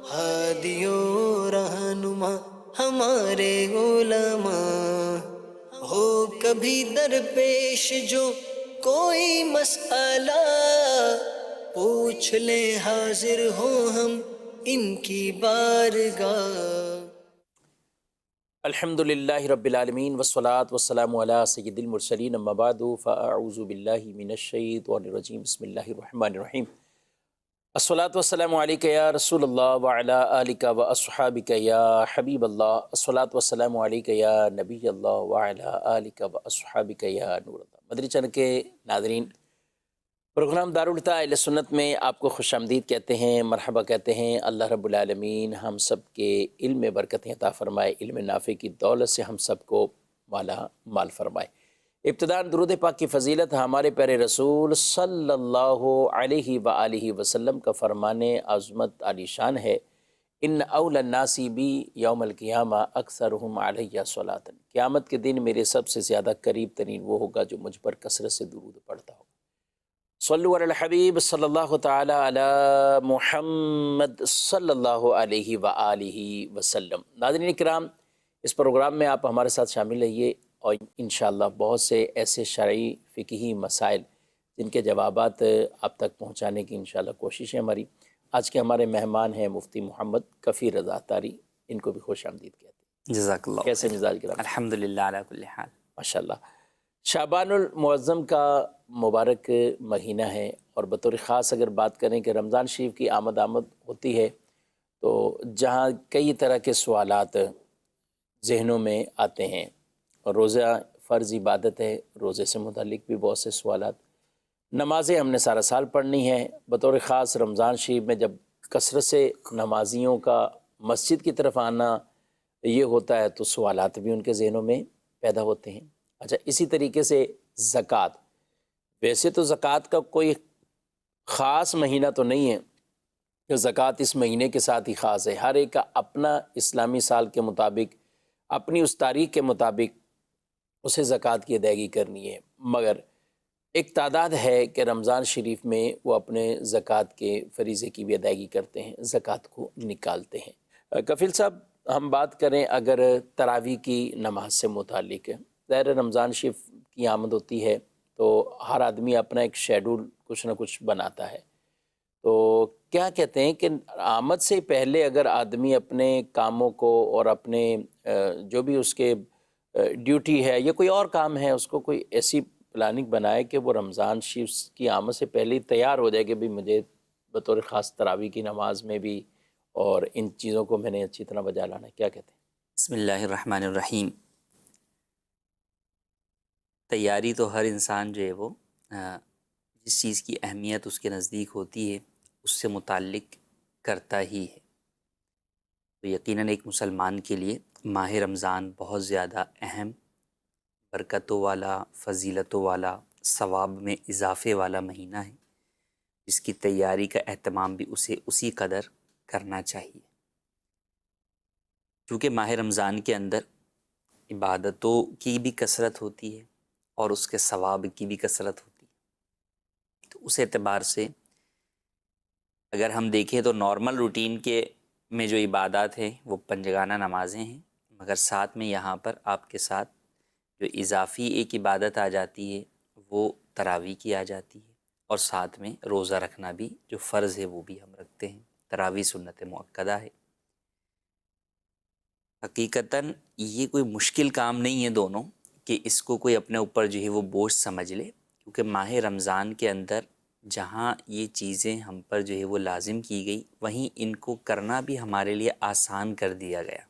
ہادیوں رہنما ہمارے علماء، ہو کبھی درپیش جو کوئی مسئلہ، پوچھ لیں حاضر ہو ہم ان کی بارگاہ۔ الحمد للہ رب العالمین والصلاة والسلام علی سید المرسلین، اما بعد فاعوذ باللہ من الشیطان الرجیم، بسم اللہ الرحمن الرحیم۔ الصلاة والسلام علیک یا رسول اللہ وعلی آلک و اصحابک یا حبیب اللہ، الصلاة والسلام علیک یا نبی اللہ وعلی آلک و اصحابک یا نور اللہ۔ مدری چینل کے ناظرین، پروگرام دارالفتہ اہل سنت میں آپ کو خوش آمدید کہتے ہیں، مرحبا کہتے ہیں۔ اللہ رب العالمین ہم سب کے علم میں برکتیں عطا فرمائے، علم نافع کی دولت سے ہم سب کو مالا مال فرمائے۔ ابتداءً درود پاک کی فضیلت ہمارے پیارے رسول صلی اللہ علیہ وآلہ وسلم کا فرمان عظمت عالی شان ہے، ان اول الناس بی یوم القیامہ اکثرہم علیہ صلاۃ۔ قیامت کے دن میرے سب سے زیادہ قریب ترین وہ ہوگا جو مجھ پر کثرت سے درود پڑھتا ہو۔ صلو علی الحبیب صلی اللہ تعالی علی محمد صلی اللہ علیہ وآلہ وسلم۔ ناظرین کرام، اس پروگرام میں آپ ہمارے ساتھ شامل رہیے اور انشاءاللہ بہت سے ایسے شرعی فقہی مسائل جن کے جوابات آپ تک پہنچانے کی انشاءاللہ کوشش ہے ہماری۔ آج کے ہمارے مہمان ہیں مفتی محمد کفیل رضا طاری، ان کو بھی خوش آمدید کہتے ہیں۔ جزاک اللہ کیسے خیر۔ مزاج کرام؟ الحمدللہ علی کل حال۔ ماشاءاللہ۔ شعبان المعظم کا مبارک مہینہ ہے، اور بطور خاص اگر بات کریں کہ رمضان شریف کی آمد ہوتی ہے تو جہاں کئی طرح کے سوالات ذہنوں میں آتے ہیں، اور روزہ فرض عبادت ہے، روزے سے متعلق بھی بہت سے سوالات، نمازیں ہم نے سارا سال پڑھنی ہے، بطور خاص رمضان شریف میں جب کثرت سے نمازیوں کا مسجد کی طرف آنا یہ ہوتا ہے تو سوالات بھی ان کے ذہنوں میں پیدا ہوتے ہیں۔ اچھا، اسی طریقے سے زکوٰۃ، ویسے تو زکوٰۃ کا کوئی خاص مہینہ تو نہیں ہے کہ زکوٰۃ اس مہینے کے ساتھ ہی خاص ہے، ہر ایک کا اپنا اسلامی سال کے مطابق، اپنی اس تاریخ کے مطابق اسے زکوٰۃ کی ادائیگی کرنی ہے، مگر ایک تعداد ہے کہ رمضان شریف میں وہ اپنے زکوٰۃ کے فریضے کی بھی ادائیگی کرتے ہیں، زکوٰۃ کو نکالتے ہیں۔ کفیل صاحب، ہم بات کریں اگر تراویح کی نماز سے متعلق، ظاہر رمضان شریف کی آمد ہوتی ہے تو ہر آدمی اپنا ایک شیڈول کچھ نہ کچھ بناتا ہے، تو کیا کہتے ہیں کہ آمد سے پہلے اگر آدمی اپنے کاموں کو اور اپنے جو بھی اس کے ڈیوٹی ہے یا کوئی اور کام ہے اس کو کوئی ایسی پلاننگ بنائے کہ وہ رمضان شریف کی آمد سے پہلے ہی تیار ہو جائے کہ بھی مجھے بطور خاص تراویح کی نماز میں بھی اور ان چیزوں کو میں نے اچھی طرح بجا لانا ہے، کیا کہتے ہیں؟ بسم اللہ الرحمن الرحیم۔ تیاری تو ہر انسان جو ہے وہ جس چیز کی اہمیت اس کے نزدیک ہوتی ہے اس سے متعلق کرتا ہی ہے، تو یقیناً ایک مسلمان کے لیے ماہ رمضان بہت زیادہ اہم، برکتوں والا، فضیلتوں والا، ثواب میں اضافے والا مہینہ ہے، جس کی تیاری کا اہتمام بھی اسے اسی قدر کرنا چاہیے، کیونکہ ماہ رمضان کے اندر عبادتوں کی بھی کثرت ہوتی ہے اور اس کے ثواب کی بھی کثرت ہوتی ہے، تو اس اعتبار سے اگر ہم دیکھیں تو نارمل روٹین کے میں جو عبادات ہیں وہ پنجگانہ نمازیں ہیں، مگر ساتھ میں یہاں پر آپ کے ساتھ جو اضافی ایک عبادت آ جاتی ہے وہ تراویح کی آ جاتی ہے، اور ساتھ میں روزہ رکھنا بھی جو فرض ہے وہ بھی ہم رکھتے ہیں، تراویح سنت مؤکدہ ہے۔ حقیقتاً یہ کوئی مشکل کام نہیں ہے دونوں کہ اس کو کوئی اپنے اوپر جو ہے وہ بوجھ سمجھ لے، کیونکہ ماہ رمضان کے اندر جہاں یہ چیزیں ہم پر جو ہے وہ لازم کی گئی وہیں ان کو کرنا بھی ہمارے لیے آسان کر دیا گیا،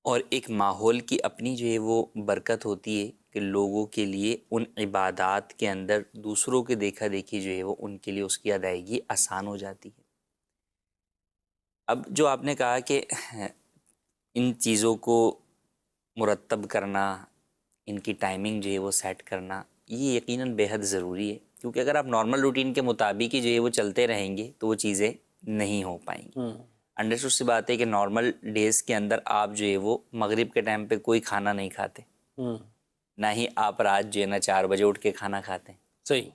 اور ایک ماحول کی اپنی جو ہے وہ برکت ہوتی ہے کہ لوگوں کے لیے ان عبادات کے اندر دوسروں کے دیکھا دیکھی جو ہے وہ ان کے لیے اس کی ادائیگی آسان ہو جاتی ہے۔ اب جو آپ نے کہا کہ ان چیزوں کو مرتب کرنا، ان کی ٹائمنگ جو ہے وہ سیٹ کرنا، یہ یقیناً بے حد ضروری ہے، کیونکہ اگر آپ نارمل روٹین کے مطابق ہی جو ہے وہ چلتے رہیں گے تو وہ چیزیں نہیں ہو پائیں گی۔ انڈرسٹوڈ سی بات ہے کہ نارمل ڈیز کے اندر آپ جو ہے وہ مغرب کے ٹائم پہ کوئی کھانا نہیں کھاتے، نہ ہی آپ رات جو ہے نا 4 بجے اٹھ کے کھانا کھاتے ہیں، صحیح،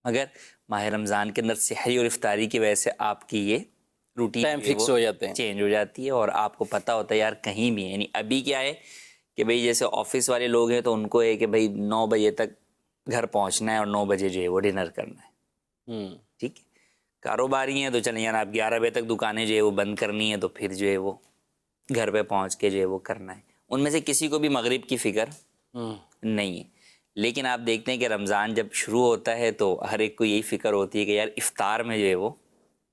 مگر ماہ رمضان کے اندر سحری اور افطاری کی وجہ سے آپ کی یہ روٹین ٹائم فکس ہو جاتے ہیں. چینج ہو جاتی ہے، اور آپ کو پتہ ہوتا ہے یار کہیں بھی، یعنی ابھی کیا ہے کہ بھئی جیسے آفس والے لوگ ہیں تو ان کو ہے کہ بھئی 9 بجے تک گھر پہنچنا ہے اور 9 بجے جو ہے وہ ڈنر کرنا ہے. ٹھیک ہے، کاروباری ہیں تو چلیں یار آپ 11 بجے تک دکانیں جو ہے وہ بند کرنی ہے تو پھر جو ہے وہ گھر پہ پہنچ کے جو ہے وہ کرنا ہے. ان میں سے کسی کو بھی مغرب کی فکر نہیں ہے. لیکن آپ دیکھتے ہیں کہ رمضان جب شروع ہوتا ہے تو ہر ایک کو یہی فکر ہوتی ہے کہ یار افطار میں جو ہے وہ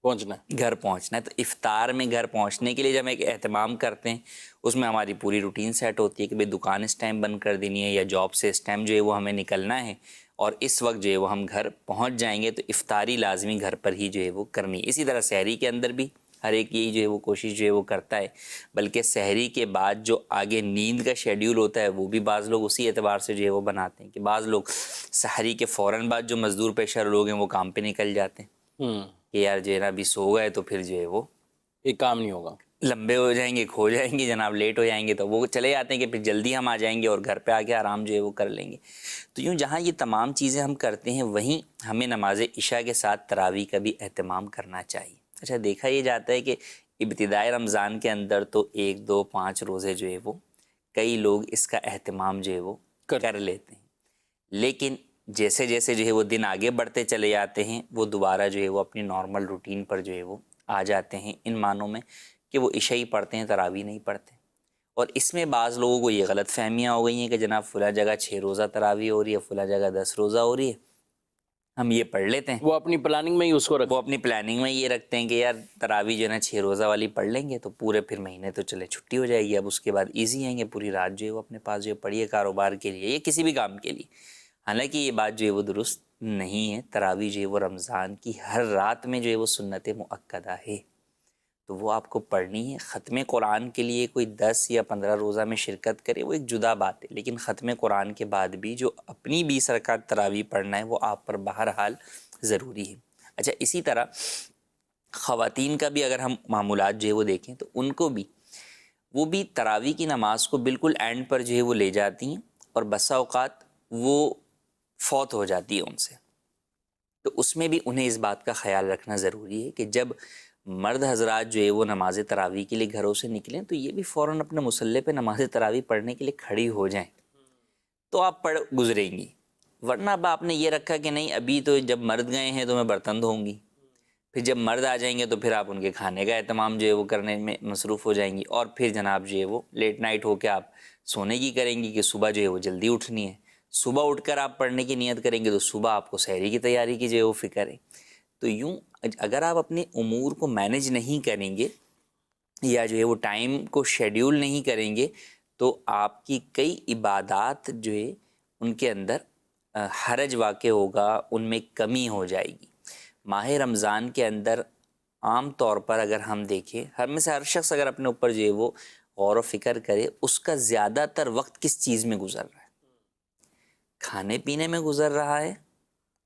پہنچنا ہے. گھر پہنچنا ہے. تو افطار میں گھر پہنچنے کے لیے جب ایک اہتمام کرتے ہیں اس میں ہماری پوری روٹین سیٹ ہوتی ہے کہ بھئی دکان اس ٹائم بند کر دینی ہے یا جاب سے اس ٹائم جو ہے وہ ہمیں نکلنا ہے اور اس وقت جو ہے وہ ہم گھر پہنچ جائیں گے. تو افطاری لازمی گھر پر ہی جو ہے وہ کرنی ہے. اسی طرح سحری کے اندر بھی ہر ایک یہی جو ہے وہ کوشش جو ہے وہ کرتا ہے. بلکہ سحری کے بعد جو آگے نیند کا شیڈیول ہوتا ہے وہ بھی بعض لوگ اسی اعتبار سے جو ہے وہ بناتے ہیں کہ بعض لوگ سحری کے فوراً بعد جو مزدور پیشہ لوگ ہیں وہ کام پہ نکل جاتے ہیں کہ یار جو ہے نا ابھی سو گئے تو پھر جو ہے وہ ایک کام نہیں ہوگا، لمبے ہو جائیں گے، کھو جائیں گے جناب، لیٹ ہو جائیں گے. تو وہ چلے جاتے ہیں کہ پھر جلدی ہم آ جائیں گے اور گھر پہ آ کے آرام جو ہے وہ کر لیں گے. تو یوں جہاں یہ تمام چیزیں ہم کرتے ہیں وہیں ہمیں نماز عشاء کے ساتھ تراویح کا بھی اہتمام کرنا چاہیے. اچھا، دیکھا یہ جاتا ہے کہ ابتدائی رمضان کے اندر تو 1، 2، 5 روزے جو ہے وہ کئی لوگ اس کا اہتمام جو ہے وہ کر لیتے ہیں. لیکن جیسے جیسے جو ہے وہ دن آگے بڑھتے چلے جاتے ہیں وہ دوبارہ جو ہے وہ اپنی نارمل روٹین پر جو ہے وہ آ جاتے ہیں، ان معنوں میں کہ وہ عشاء ہی پڑھتے ہیں، تراویح نہیں پڑھتے. اور اس میں بعض لوگوں کو یہ غلط فہمیاں ہو گئی ہیں کہ جناب فلاں جگہ 6 روزہ تراویح ہو رہی ہے، فلاں جگہ 10 روزہ ہو رہی ہے، ہم یہ پڑھ لیتے ہیں. وہ اپنی پلاننگ میں ہی اس کو وہ اپنی پلاننگ میں یہ رکھتے ہیں کہ یار تراویح جو ہے نا 6 روزہ والی پڑھ لیں گے تو پورے پھر مہینے تو چلے چھٹی ہو جائے گی، اب اس کے بعد ایزی آئیں گے، پوری رات جو ہے وہ اپنے پاس جو ہے پڑھیے کاروبار کے لیے یا کسی بھی کام کے لیے. حالانکہ یہ بات جو ہے وہ درست نہیں ہے. تراویح جو ہے وہ رمضان کی ہر رات میں جو ہے وہ سنت مؤکدہ ہے، تو وہ آپ کو پڑھنی ہے. ختم قرآن کے لیے کوئی 10 یا 15 روزہ میں شرکت کرے وہ ایک جدا بات ہے، لیکن ختم قرآن کے بعد بھی جو اپنی 20 رکعت تراویح پڑھنا ہے وہ آپ پر بہرحال ضروری ہے. اچھا، اسی طرح خواتین کا بھی اگر ہم معمولات جو ہے وہ دیکھیں تو ان کو بھی وہ بھی تراویح کی نماز کو بالکل اینڈ پر جو ہے وہ لے جاتی ہیں اور بسا اوقات وہ فوت ہو جاتی ہے ان سے. تو اس میں بھی انہیں اس بات کا خیال رکھنا ضروری ہے کہ جب مرد حضرات جو ہے وہ نماز تراویح کے لیے گھروں سے نکلیں تو یہ بھی فوراً اپنے مصلی پہ نماز تراویح پڑھنے کے لیے کھڑی ہو جائیں تو آپ پڑھ گزریں گی. ورنہ اب آپ نے یہ رکھا کہ نہیں ابھی تو جب مرد گئے ہیں تو میں برتن دھوؤں گی، پھر جب مرد آ جائیں گے تو پھر آپ ان کے کھانے کا اہتمام جو ہے وہ کرنے میں مصروف ہو جائیں گی، اور پھر جناب جو ہے وہ لیٹ نائٹ ہو کے آپ سونے کی کریں گی کہ صبح جو ہے وہ جلدی اٹھنی ہے. صبح اٹھ کر آپ پڑھنے کی نیت کریں گے تو صبح آپ کو سحری کی تیاری کی جو ہے وہ فکر ہے. تو یوں اگر آپ اپنے امور کو مینج نہیں کریں گے یا جو ہے وہ ٹائم کو شیڈیول نہیں کریں گے تو آپ کی کئی عبادات جو ہے ان کے اندر حرج واقع ہوگا، ان میں کمی ہو جائے گی. ماہ رمضان کے اندر عام طور پر اگر ہم دیکھیں ہر میں سے ہر شخص اگر اپنے اوپر جو ہے وہ غور و فکر کرے اس کا زیادہ تر وقت کس چیز میں گزر رہا ہے، کھانے پینے میں گزر رہا ہے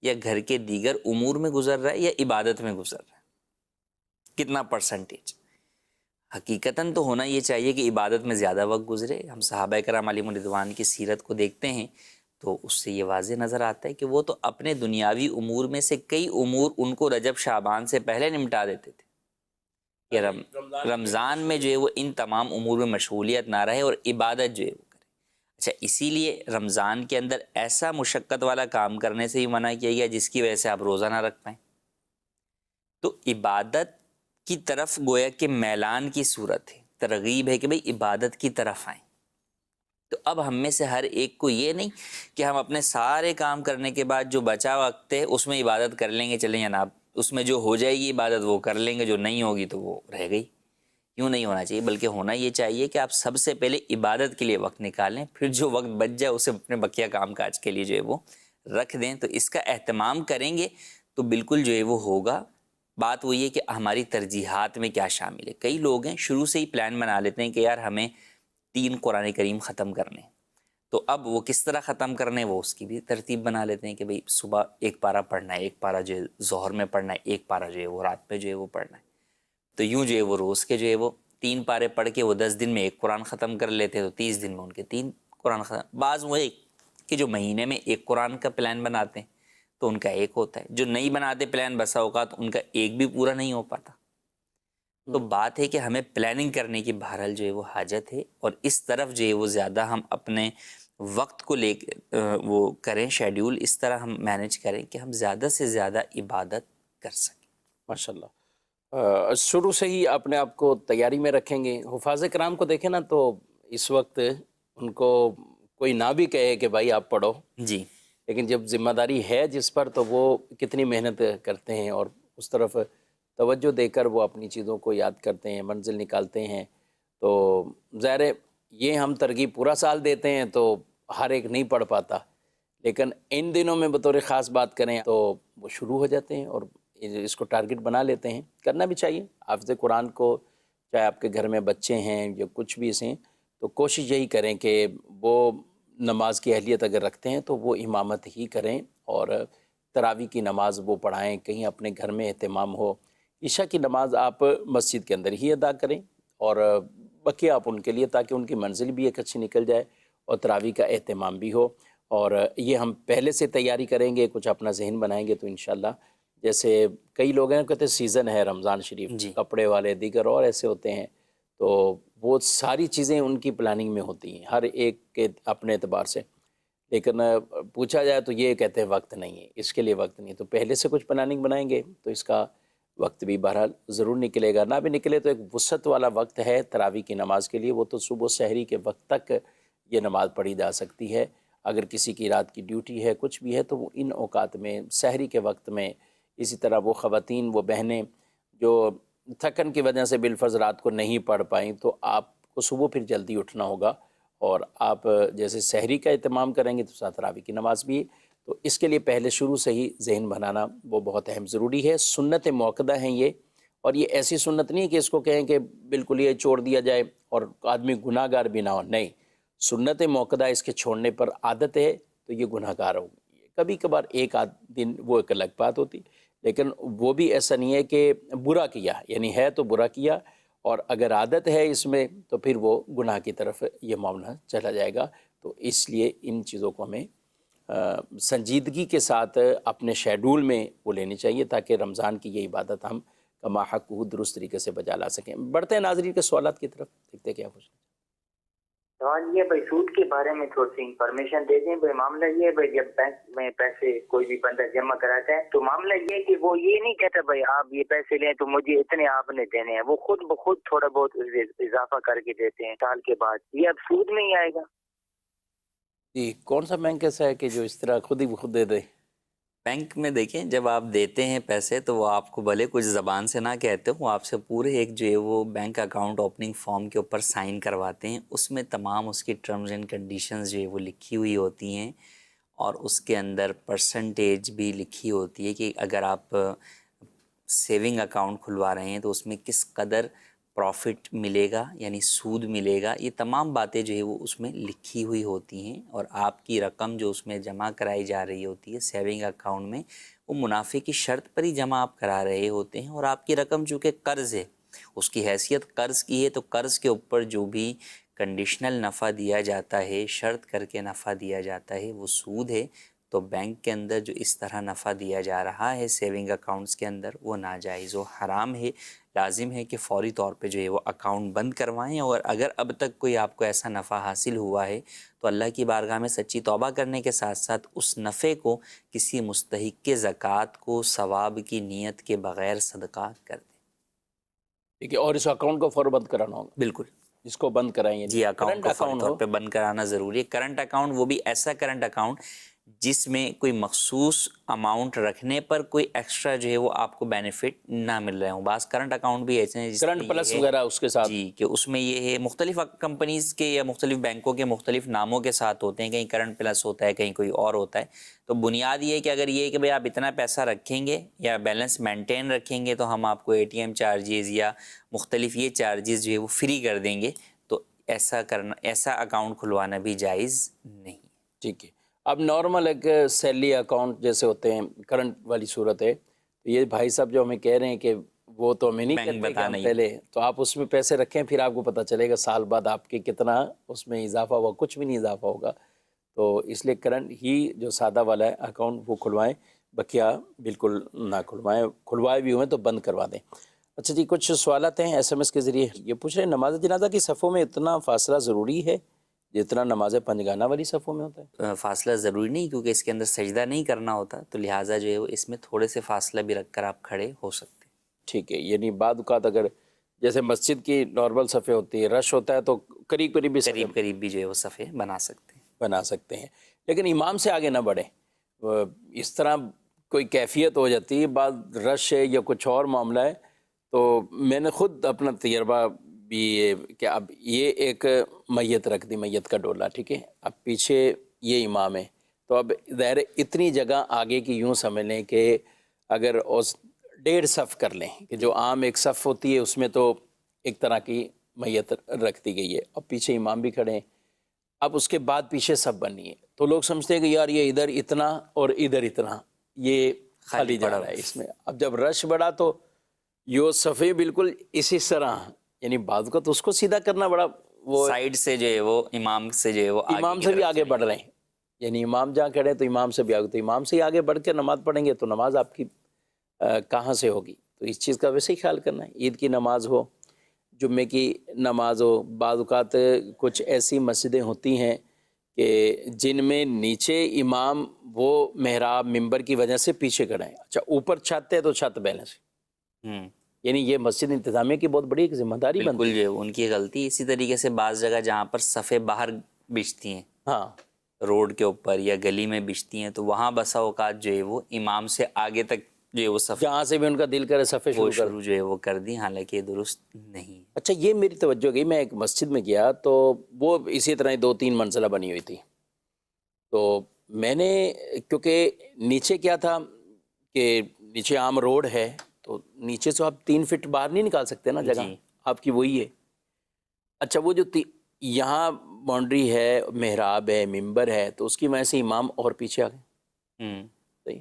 یا گھر کے دیگر امور میں گزر رہا ہے یا عبادت میں گزر رہا ہے، کتنا پرسنٹیج. حقیقتاً تو ہونا یہ چاہیے کہ عبادت میں زیادہ وقت گزرے. ہم صحابہ کرام علیہم رضوان کی سیرت کو دیکھتے ہیں تو اس سے یہ واضح نظر آتا ہے کہ وہ تو اپنے دنیاوی امور میں سے کئی امور ان کو رجب شعبان سے پہلے نمٹا دیتے تھے کہ رمضان میں جو ہے وہ ان تمام امور میں مشغولیت نہ رہے اور عبادت جو ہے وہ کرے. اچھا، اسی لیے رمضان کے اندر ایسا مشقت والا کام کرنے سے ہی منع کیا گیا جس کی وجہ سے آپ روزہ نہ رکھ پائیں. تو عبادت کی طرف گویا کہ میلان کی صورت ہے، ترغیب ہے کہ بھئی عبادت کی طرف آئیں. تو اب ہم میں سے ہر ایک کو یہ نہیں کہ ہم اپنے سارے کام کرنے کے بعد جو بچا وقت ہے اس میں عبادت کر لیں گے، چلیں جناب اس میں جو ہو جائے گی عبادت وہ کر لیں گے، جو نہیں ہوگی تو وہ رہ گئی. یوں نہیں ہونا چاہیے، بلکہ ہونا یہ چاہیے کہ آپ سب سے پہلے عبادت کے لیے وقت نکالیں، پھر جو وقت بچ جائے اسے اپنے بقیہ کام کاج کے لیے جو ہے وہ رکھ دیں. تو اس کا اہتمام کریں گے تو بالکل جو ہے وہ ہوگا. بات وہی ہے کہ ہماری ترجیحات میں کیا شامل ہے. کئی لوگ ہیں شروع سے ہی پلان بنا لیتے ہیں کہ یار ہمیں 3 قرآن کریم ختم کرنے، تو اب وہ کس طرح ختم کرنے وہ اس کی بھی ترتیب بنا لیتے ہیں کہ بھئی صبح 1 پارہ پڑھنا ہے، 1 پارہ جو ہے ظہر میں پڑھنا ہے، 1 پارہ جو ہے وہ رات میں جو ہے وہ پڑھنا ہے. تو یوں جو ہے وہ روز کے جو ہے وہ 3 پارے پڑھ کے وہ 10 دن میں 1 قرآن ختم کر لیتے، تو 30 دن میں ان کے 3 قرآن ختم. بعض وہ ایک کہ جو مہینے میں 1 قرآن کا پلان بناتے ہیں تو ان کا 1 ہوتا ہے، جو نہیں بناتے پلان بسا اوقات ان کا 1 بھی پورا نہیں ہو پاتا. تو بات ہے کہ ہمیں پلاننگ کرنے کی بہرحال جو ہے وہ حاجت ہے، اور اس طرف جو ہے وہ زیادہ ہم اپنے وقت کو لے کے وہ کریں، شیڈیول اس طرح ہم مینیج کریں کہ ہم زیادہ سے زیادہ عبادت کر سکیں۔ ماشاء اللہ، شروع سے ہی اپنے آپ کو تیاری میں رکھیں گے۔ حفاظ کرام کو دیکھیں نا، تو اس وقت ان کو کوئی نہ بھی کہے کہ بھائی آپ پڑھو، جی لیکن جب ذمہ داری ہے جس پر، تو وہ کتنی محنت کرتے ہیں اور اس طرف توجہ دے کر وہ اپنی چیزوں کو یاد کرتے ہیں، منزل نکالتے ہیں۔ تو ظاہر ہے یہ ہم ترغیب پورا سال دیتے ہیں تو ہر ایک نہیں پڑھ پاتا، لیکن ان دنوں میں بطور خاص بات کریں تو وہ شروع ہو جاتے ہیں اور اس کو ٹارگٹ بنا لیتے ہیں۔ کرنا بھی چاہیے حافظ قرآن کو، چاہے آپ کے گھر میں بچے ہیں یا کچھ بھی ہیں، تو کوشش یہی کریں کہ وہ نماز کی اہلیت اگر رکھتے ہیں تو وہ امامت ہی کریں، اور تراویح کی نماز وہ پڑھائیں، کہیں اپنے گھر میں اہتمام ہو۔ عشاء کی نماز آپ مسجد کے اندر ہی ادا کریں، اور بقیہ آپ ان کے لیے، تاکہ ان کی منزل بھی ایک اچھی نکل جائے اور تراویح کا اہتمام بھی ہو۔ اور یہ ہم پہلے سے تیاری کریں گے، کچھ اپنا ذہن بنائیں گے تو انشاءاللہ، جیسے کئی لوگ ہیں کہتے ہیں سیزن ہے رمضان شریف، جی کپڑے والے دیگر اور ایسے ہوتے ہیں، تو وہ ساری چیزیں ان کی پلاننگ میں ہوتی ہیں ہر ایک کے اپنے اعتبار سے، لیکن پوچھا جائے تو یہ کہتے ہیں وقت نہیں ہے، اس کے لیے وقت نہیں ہے۔ تو پہلے سے کچھ پلاننگ بنائیں گے تو اس کا وقت بھی بہرحال ضرور نکلے گا، نہ بھی نکلے تو ایک وسعت والا وقت ہے تراویح کی نماز کے لیے، وہ تو صبح سحری کے وقت تک یہ نماز پڑھی جا سکتی ہے۔ اگر کسی کی رات کی ڈیوٹی ہے، کچھ بھی ہے، تو وہ ان اوقات میں سحری کے وقت میں، اسی طرح وہ خواتین، وہ بہنیں جو تھکن کی وجہ سے بالفرض رات کو نہیں پڑھ پائیں، تو آپ کو صبح پھر جلدی اٹھنا ہوگا، اور آپ جیسے سحری کا اہتمام کریں گے تو ساتھ تراویح کی نماز بھی، تو اس کے لیے پہلے شروع سے ہی ذہن بنانا وہ بہت اہم ضروری ہے۔ سنت موقدہ ہیں یہ، اور یہ ایسی سنت نہیں ہے کہ اس کو کہیں کہ بالکل یہ چھوڑ دیا جائے اور آدمی گناہ گار بھی نہ ہو، نہیں، سنت موقدہ اس کے چھوڑنے پر عادت ہے تو یہ گناہ گار ہوگی۔ کبھی کبھار ایک آدھ دن وہ ایک الگ بات ہوتی، لیکن وہ بھی ایسا نہیں ہے کہ برا کیا، یعنی ہے تو برا کیا، اور اگر عادت ہے اس میں تو پھر وہ گناہ کی طرف یہ معاملہ چلا جائے گا۔ تو اس لیے ان چیزوں کو ہمیں سنجیدگی کے ساتھ اپنے شیڈول میں وہ لینی چاہیے، تاکہ رمضان کی یہ عبادت ہم کما حق درست طریقے سے بجا لا سکیں۔ بڑھتے ہیں ناظرین کے سوالات کی طرف، دیکھتے ہیں کیا پوچھنا۔ سوال یہ بھائی سود کے بارے میں تھوڑی سی انفارمیشن دے دیں بھائی۔ معاملہ یہ ہے بھائی، جب بینک میں پیسے کوئی بھی بندہ جمع کراتا ہے تو معاملہ یہ ہے کہ وہ یہ نہیں کہتا بھائی آپ یہ پیسے لیں تو مجھے اتنے آپ نے دینے ہیں، وہ خود بخود تھوڑا بہت اضافہ کر کے دیتے ہیں سال کے بعد، یہ اب سود میں ہی آئے گا؟ جی، کون سا بینک ایسا ہے کہ جو اس طرح خود ہی خود دے دے؟ بینک میں دیکھیں، جب آپ دیتے ہیں پیسے تو وہ آپ کو بھلے کچھ زبان سے نہ کہتے ہوں، وہ آپ سے پورے ایک جو ہے وہ بینک اکاؤنٹ اوپننگ فارم کے اوپر سائن کرواتے ہیں، اس میں تمام اس کی ٹرمز اینڈ کنڈیشنز جو ہے وہ لکھی ہوئی ہوتی ہیں، اور اس کے اندر پرسنٹیج بھی لکھی ہوتی ہے کہ اگر آپ سیونگ اکاؤنٹ کھلوا رہے ہیں تو اس میں کس قدر پروفٹ ملے گا، یعنی سود ملے گا۔ یہ تمام باتیں جو ہے وہ اس میں لکھی ہوئی ہوتی ہیں، اور آپ کی رقم جو اس میں جمع کرائی جا رہی ہوتی ہے سیونگ اکاؤنٹ میں، وہ منافع کی شرط پر ہی جمع آپ کرا رہے ہوتے ہیں، اور آپ کی رقم چونکہ قرض ہے، اس کی حیثیت قرض کی ہے، تو قرض کے اوپر جو بھی کنڈیشنل نفع دیا جاتا ہے، شرط کر کے نفع دیا جاتا ہے، وہ سود ہے۔ تو بینک کے اندر جو اس طرح نفع دیا جا رہا ہے سیونگ اکاؤنٹس کے اندر، وہ ناجائز و حرام ہے۔ لازم ہے کہ فوری طور پہ جو ہے وہ اکاؤنٹ بند کروائیں، اور اگر اب تک کوئی آپ کو ایسا نفع حاصل ہوا ہے تو اللہ کی بارگاہ میں سچی توبہ کرنے کے ساتھ ساتھ اس نفع کو کسی مستحق کے زکوٰۃ کو ثواب کی نیت کے بغیر صدقہ کر دیں۔ ٹھیک ہے، اور اس اکاؤنٹ کو فوراً بند کرانا ہوگا، بالکل اس کو بند کرائیں، جی، اکاؤنٹ کرنٹ کو فوری اکاؤنٹ طور ہو۔ پہ بند کرانا ضروری ہے۔ کرنٹ اکاؤنٹ وہ بھی ایسا کرنٹ اکاؤنٹ جس میں کوئی مخصوص اماؤنٹ رکھنے پر کوئی ایکسٹرا جو ہے وہ آپ کو بینیفٹ نہ مل رہے ہوں۔ بعض کرنٹ اکاؤنٹ بھی ایسے ہیں جس کرنٹ میں پلس یہ ہے وغیرہ اس کے ساتھ، جی کہ اس میں یہ ہے، مختلف کمپنیز کے یا مختلف بینکوں کے مختلف ناموں کے ساتھ ہوتے ہیں، کہیں کرنٹ پلس ہوتا ہے، کہیں کوئی اور ہوتا ہے۔ تو بنیاد یہ ہے کہ اگر یہ ہے کہ بھئی آپ اتنا پیسہ رکھیں گے یا بیلنس مینٹین رکھیں گے تو ہم آپ کو ATM چارجز یا مختلف یہ چارجز جو ہے وہ فری کر دیں گے، تو ایسا کرنا، ایسا اکاؤنٹ کھلوانا بھی جائز نہیں۔ ٹھیک ہے۔ اب نارمل ایک سیلری اکاؤنٹ جیسے ہوتے ہیں، کرنٹ والی صورت ہے، تو یہ بھائی صاحب جو ہمیں کہہ رہے ہیں کہ وہ تو ہمیں نہیں بینک کہتے کہ بتا ہم نہیں پہلے، تو آپ اس میں پیسے رکھیں، پھر آپ کو پتہ چلے گا سال بعد آپ کے کتنا اس میں اضافہ ہوا، کچھ بھی نہیں اضافہ ہوگا۔ تو اس لیے کرنٹ ہی جو سادہ والا ہے اکاؤنٹ وہ کھلوائیں، بقیہ بالکل نہ کھلوائیں، کھلوائے بھی ہوئیں تو بند کروا دیں۔ اچھا جی، کچھ سوالات ہیں ایس ایم ایس کے ذریعے، یہ پوچھ رہے ہیں نماز جنازہ کی صفوں میں اتنا فاصلہ ضروری ہے جتنا نماز پنجگانہ والی صفوں میں ہوتا ہے؟ فاصلہ ضروری نہیں، کیونکہ اس کے اندر سجدہ نہیں کرنا ہوتا، تو لہٰذا جو ہے وہ اس میں تھوڑے سے فاصلہ بھی رکھ کر آپ کھڑے ہو سکتے ہیں۔ ٹھیک ہے، یعنی بعد اوقات اگر جیسے مسجد کی نارمل صفیں ہوتی ہیں، رش ہوتا ہے تو قریب قریب بھی صفیں قریب قریب بھی جو ہے وہ صفحے بنا سکتے ہیں۔ بنا سکتے ہیں، لیکن امام سے آگے نہ بڑھیں۔ اس طرح کوئی کیفیت ہو جاتی ہے، بعد رش ہے یا کچھ اور معاملہ ہے، تو میں نے خود اپنا تجربہ بھی یہ کہ اب یہ ایک میت رکھ دی، میت کا ڈولہ، ٹھیک ہے، اب پیچھے یہ امام ہے، تو اب ظاہر اتنی جگہ آگے کی یوں سمجھ لیں کہ اگر اس 1.5 صف کر لیں کہ جو عام ایک صف ہوتی ہے اس میں تو ایک طرح کی میت رکھ دی گئی ہے، اب پیچھے امام بھی کھڑے ہیں، اب اس کے بعد پیچھے صف بنی ہے، تو لوگ سمجھتے ہیں کہ یار یہ ادھر اتنا اور ادھر اتنا، یہ خالی جا رہا ہے اس میں۔ اب جب رش بڑھا تو یہ صفحے بالکل اسی طرح، یعنی بعض کا تو اس کو سیدھا کرنا بڑا وہ سائیڈ سے جو ہے وہ امام سے جو ہے وہ امام سے بھی آگے بڑھ رہے ہیں، یعنی امام جہاں کھڑے ہیں تو امام سے بھی آگے، تو امام سے ہی آگے بڑھ کے نماز پڑھیں گے تو نماز آپ کی کہاں سے ہوگی؟ تو اس چیز کا ویسے ہی خیال کرنا ہے۔ عید کی نماز ہو، جمعے کی نماز ہو، بعض اوقات کچھ ایسی مسجدیں ہوتی ہیں کہ جن میں نیچے امام وہ محراب ممبر کی وجہ سے پیچھے کھڑے ہیں، اچھا اوپر چھت ہے تو چھت بیلنس، یعنی یہ مسجد انتظامیہ کی بہت بڑی ایک ذمہ داری بنتی بالکل جو ہے ان کی غلطی۔ اسی طریقے سے بعض جگہ جہاں پر صفیں باہر بچھتی ہیں، ہاں روڈ کے اوپر یا گلی میں بچھتی ہیں، تو وہاں بسا اوقات جو ہے وہ امام سے آگے تک جو ہے وہ صف جہاں سے بھی ان کا دل کرے صفحے وہ شروع کر۔ شروع جو ہے وہ کر دی، حالانکہ یہ درست نہیں۔ اچھا یہ میری توجہ گئی، میں ایک مسجد میں گیا تو وہ اسی طرح 2-3 منزلہ بنی ہوئی تھی، تو میں نے کیونکہ نیچے کیا تھا کہ نیچے عام روڈ ہے تو نیچے سے آپ 3 فٹ باہر نہیں نکال سکتے نا، جگہ جی۔ آپ کی وہی ہے۔ اچھا وہ جو یہاں باؤنڈری ہے، محراب ہے، ممبر ہے، تو اس کی وجہ سے امام اور پیچھے آ گئے۔ صحیح،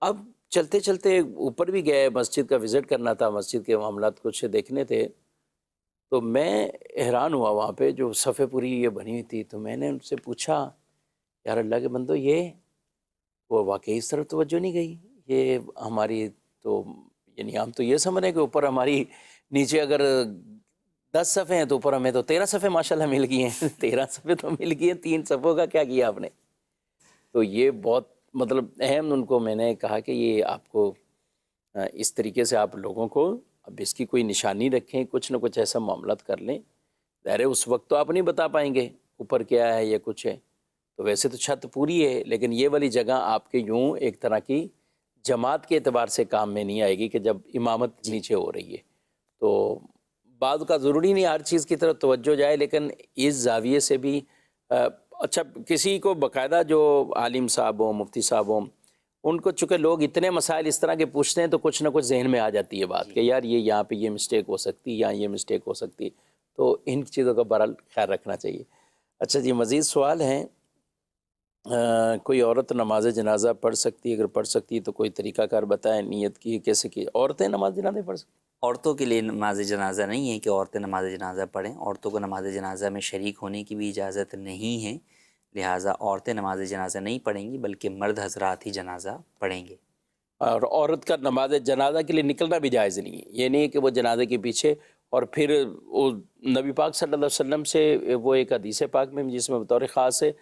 اب چلتے چلتے اوپر بھی گئے، مسجد کا وزٹ کرنا تھا، مسجد کے معاملات کچھ دیکھنے تھے، تو میں حیران ہوا وہاں پہ جو صفحے پوری یہ بنی ہوئی تھی، تو میں نے ان سے پوچھا یار اللہ کے بندو یہ وہ واقعی اس طرف توجہ نہیں گئی، یہ ہماری تو یعنی ہم تو یہ سمجھ رہے ہیں کہ اوپر ہماری نیچے اگر 10 صفحے ہیں تو اوپر ہمیں تو 13 صفحے ماشاءاللہ مل گئی ہیں 13 صفحے تو مل گئی ہیں، 3 صفحوں کا کیا کیا آپ نے؟ تو یہ بہت مطلب اہم ان کو میں نے کہا کہ یہ آپ کو اس طریقے سے آپ لوگوں کو اب اس کی کوئی نشانی رکھیں، کچھ نہ کچھ ایسا معاملات کر لیں، ظاہر ہے اس وقت تو آپ نہیں بتا پائیں گے اوپر کیا ہے یا کچھ ہے، تو ویسے تو چھت پوری ہے، لیکن یہ والی جگہ آپ کے یوں ایک طرح کی جماعت کے اعتبار سے کام میں نہیں آئے گی کہ جب امامت نیچے ہو رہی ہے، تو بعض کا ضروری نہیں ہر چیز کی طرف توجہ جائے، لیکن اس زاویے سے بھی اچھا کسی کو باقاعدہ جو عالم صاحب ہوں، مفتی صاحب ہوں، ان کو چونکہ لوگ اتنے مسائل اس طرح کے پوچھتے ہیں تو کچھ نہ کچھ ذہن میں آ جاتی ہے بات کہ یار یہ یہاں پہ یہ مسٹیک ہو سکتی ہے یا یہ مسٹیک ہو سکتی ہے، تو ان چیزوں کا بہرحال خیال رکھنا چاہیے۔ اچھا جی مزید سوال ہیں، کوئی عورت نماز جنازہ پڑھ سکتی ہے؟ اگر پڑھ سکتی ہے تو کوئی طریقہ کار بتائیں، نیت کی کیسے کی؟ عورتیں نماز جنازہ پڑھ سکتی؟ عورتوں کے لیے نماز جنازہ نہیں ہے کہ عورتیں نماز جنازہ پڑھیں، عورتوں کو نماز جنازہ میں شریک ہونے کی بھی اجازت نہیں ہے، لہٰذا عورتیں نماز جنازہ نہیں پڑھیں گی بلکہ مرد حضرات ہی جنازہ پڑھیں گے۔ اور عورت کا نماز جنازہ کے لیے نکلنا بھی جائز نہیں ہے، یہ نہیں ہے کہ وہ جنازے کے پیچھے، اور پھر وہ نبی پاک صلی اللہ علیہ وسلم سے وہ ایک حدیث پاک میں جس میں بطور خاص ہے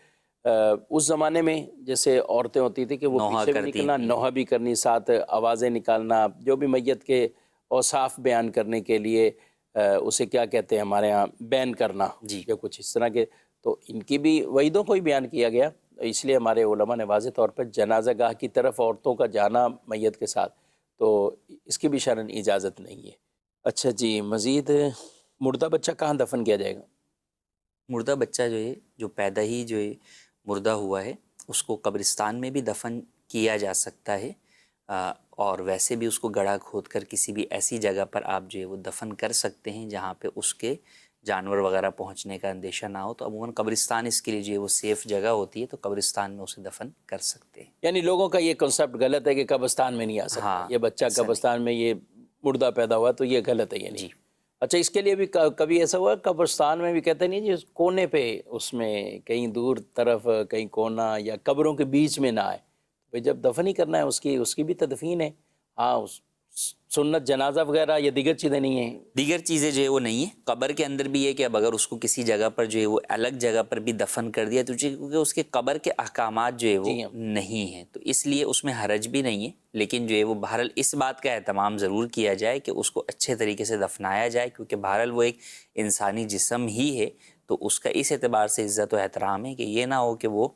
اس زمانے میں جیسے عورتیں ہوتی تھی کہ وہ نوحہ پیچھے بھی کرتی نکلنا، تھیں۔ نوحہ بھی کرنی، ساتھ آوازیں نکالنا، جو بھی میت کے اوصاف بیان کرنے کے لیے اسے کیا کہتے ہیں ہمارے ہاں بین کرنا جی۔ یا کچھ اس طرح کے، تو ان کی بھی وعیدوں کو ہی بیان کیا گیا، اس لیے ہمارے علماء نے واضح طور پر جنازہ گاہ کی طرف عورتوں کا جانا میت کے ساتھ، تو اس کی بھی شرعاً اجازت نہیں ہے۔ اچھا جی مزید مردہ بچہ کہاں دفن کیا جائے گا؟ مردہ بچہ جو ہے جو پیدا ہی جو ہے مردہ ہوا ہے اس کو قبرستان میں بھی دفن کیا جا سکتا ہے، اور ویسے بھی اس کو گڑھا کھود کر کسی بھی ایسی جگہ پر آپ جو ہے وہ دفن کر سکتے ہیں جہاں پہ اس کے جانور وغیرہ پہنچنے کا اندیشہ نہ ہو، تو عموماً قبرستان اس کے لیے جو ہے وہ سیف جگہ ہوتی ہے، تو قبرستان میں اسے دفن کر سکتے ہیں۔ یعنی لوگوں کا یہ کنسپٹ غلط ہے کہ قبرستان میں نہیں آ سکتا، ہاں، یہ بچہ ایسا نہیں۔ قبرستان میں یہ مردہ پیدا ہوا تو یہ غلط ہے، یعنی جی۔ اچھا اس کے لیے بھی کبھی ایسا ہوا قبرستان میں بھی کہتے نہیں جی کونے پہ اس میں کہیں دور طرف کہیں کونا یا قبروں کے بیچ میں نہ آئے، بھئی جب دفن ہی کرنا ہے اس کی بھی تدفین ہے، ہاں سنت جنازہ وغیرہ یا دیگر چیزیں نہیں ہیں؟ دیگر چیزیں جو ہے وہ نہیں ہیں. قبر کے اندر بھی یہ کہ اب اگر اس کو کسی جگہ پر جو ہے وہ الگ جگہ پر بھی دفن کر دیا تو کیونکہ اس کے قبر کے احکامات جو ہے وہ جی ہاں. نہیں ہیں تو اس لیے اس میں حرج بھی نہیں ہے. لیکن جو ہے وہ بہرحال اس بات کا اہتمام ضرور کیا جائے کہ اس کو اچھے طریقے سے دفنایا جائے، کیونکہ بہرحال وہ ایک انسانی جسم ہی ہے، تو اس کا اس اعتبار سے عزت و احترام ہے کہ یہ نہ ہو کہ وہ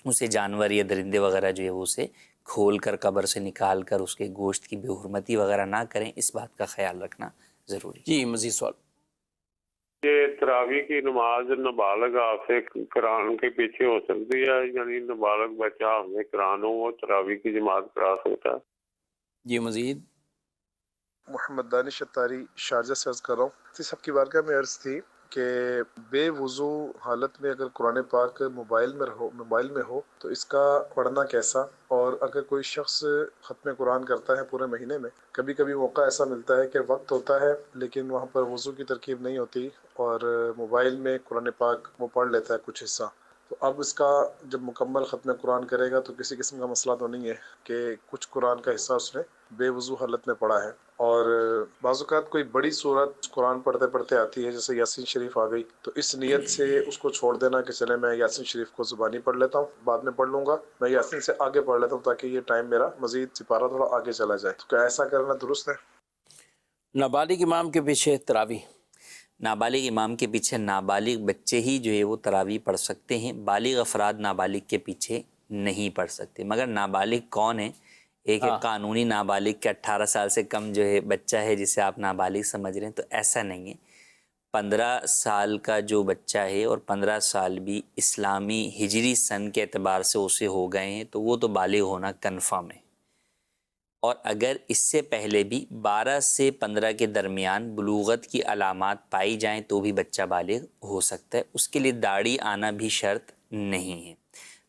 اسے جانور یا درندے وغیرہ جو ہے وہ اسے کھول کر قبر سے نکال کر اس کے گوشت کی بے حرمتی وغیرہ نہ کریں. اس بات کا خیال رکھنا ضروری. جی مزید سوال. یہ تراویح کی نماز نابالغ سے قرآن کے پیچھے ہو سکتی ہے، یعنی نابالغ بچہ ہمیں قرآن ہو وہ تراویح کی جماعت کرا سکتا ہے؟ جی مزید. محمد دانش اتاری شارجہ سے عرض کر رہا ہوں. سب کی بارگاہ میں عرض تھی کہ بے وضو حالت میں اگر قرآن پاک موبائل میں ہو تو اس کا پڑھنا کیسا، اور اگر کوئی شخص ختم قرآن کرتا ہے پورے مہینے میں، کبھی کبھی موقع ایسا ملتا ہے کہ وقت ہوتا ہے لیکن وہاں پر وضو کی ترکیب نہیں ہوتی اور موبائل میں قرآن پاک وہ پڑھ لیتا ہے کچھ حصہ، تو اب اس کا جب مکمل ختم قرآن کرے گا تو کسی قسم کا مسئلہ تو نہیں ہے کہ کچھ قرآن کا حصہ اس نے بے وضو حالت میں پڑھا ہے. اور بعض اوقات کوئی بڑی سورت قرآن پڑھتے پڑھتے آتی ہے جیسے یاسین شریف آ گئی، تو اس نیت سے اس کو چھوڑ دینا کہ چلے میں یاسین شریف کو زبانی پڑھ لیتا ہوں، بعد میں پڑھ لوں گا، میں یاسین سے آگے پڑھ لیتا ہوں تاکہ یہ ٹائم میرا مزید سپارہ تھوڑا آگے چلا جائے، تو کیا ایسا کرنا درست ہے؟ نابالغ امام کے پیچھے تراویح. نابالغ امام کے پیچھے نابالغ بچے ہی جو ہے وہ تراویح پڑھ سکتے ہیں. بالغ افراد نابالغ کے پیچھے نہیں پڑھ سکتے. مگر نابالغ کون ہے؟ ایک ہے قانونی نابالغ کے 18 سال سے کم جو ہے بچہ ہے جسے آپ نابالغ سمجھ رہے ہیں، تو ایسا نہیں ہے. 15 سال کا جو بچہ ہے اور 15 سال بھی اسلامی ہجری سن کے اعتبار سے اسے ہو گئے ہیں تو وہ تو بالغ ہونا کنفرم ہے. اور اگر اس سے پہلے بھی 12 سے 15 کے درمیان بلوغت کی علامات پائی جائیں تو بھی بچہ بالغ ہو سکتا ہے. اس کے لیے داڑھی آنا بھی شرط نہیں ہے.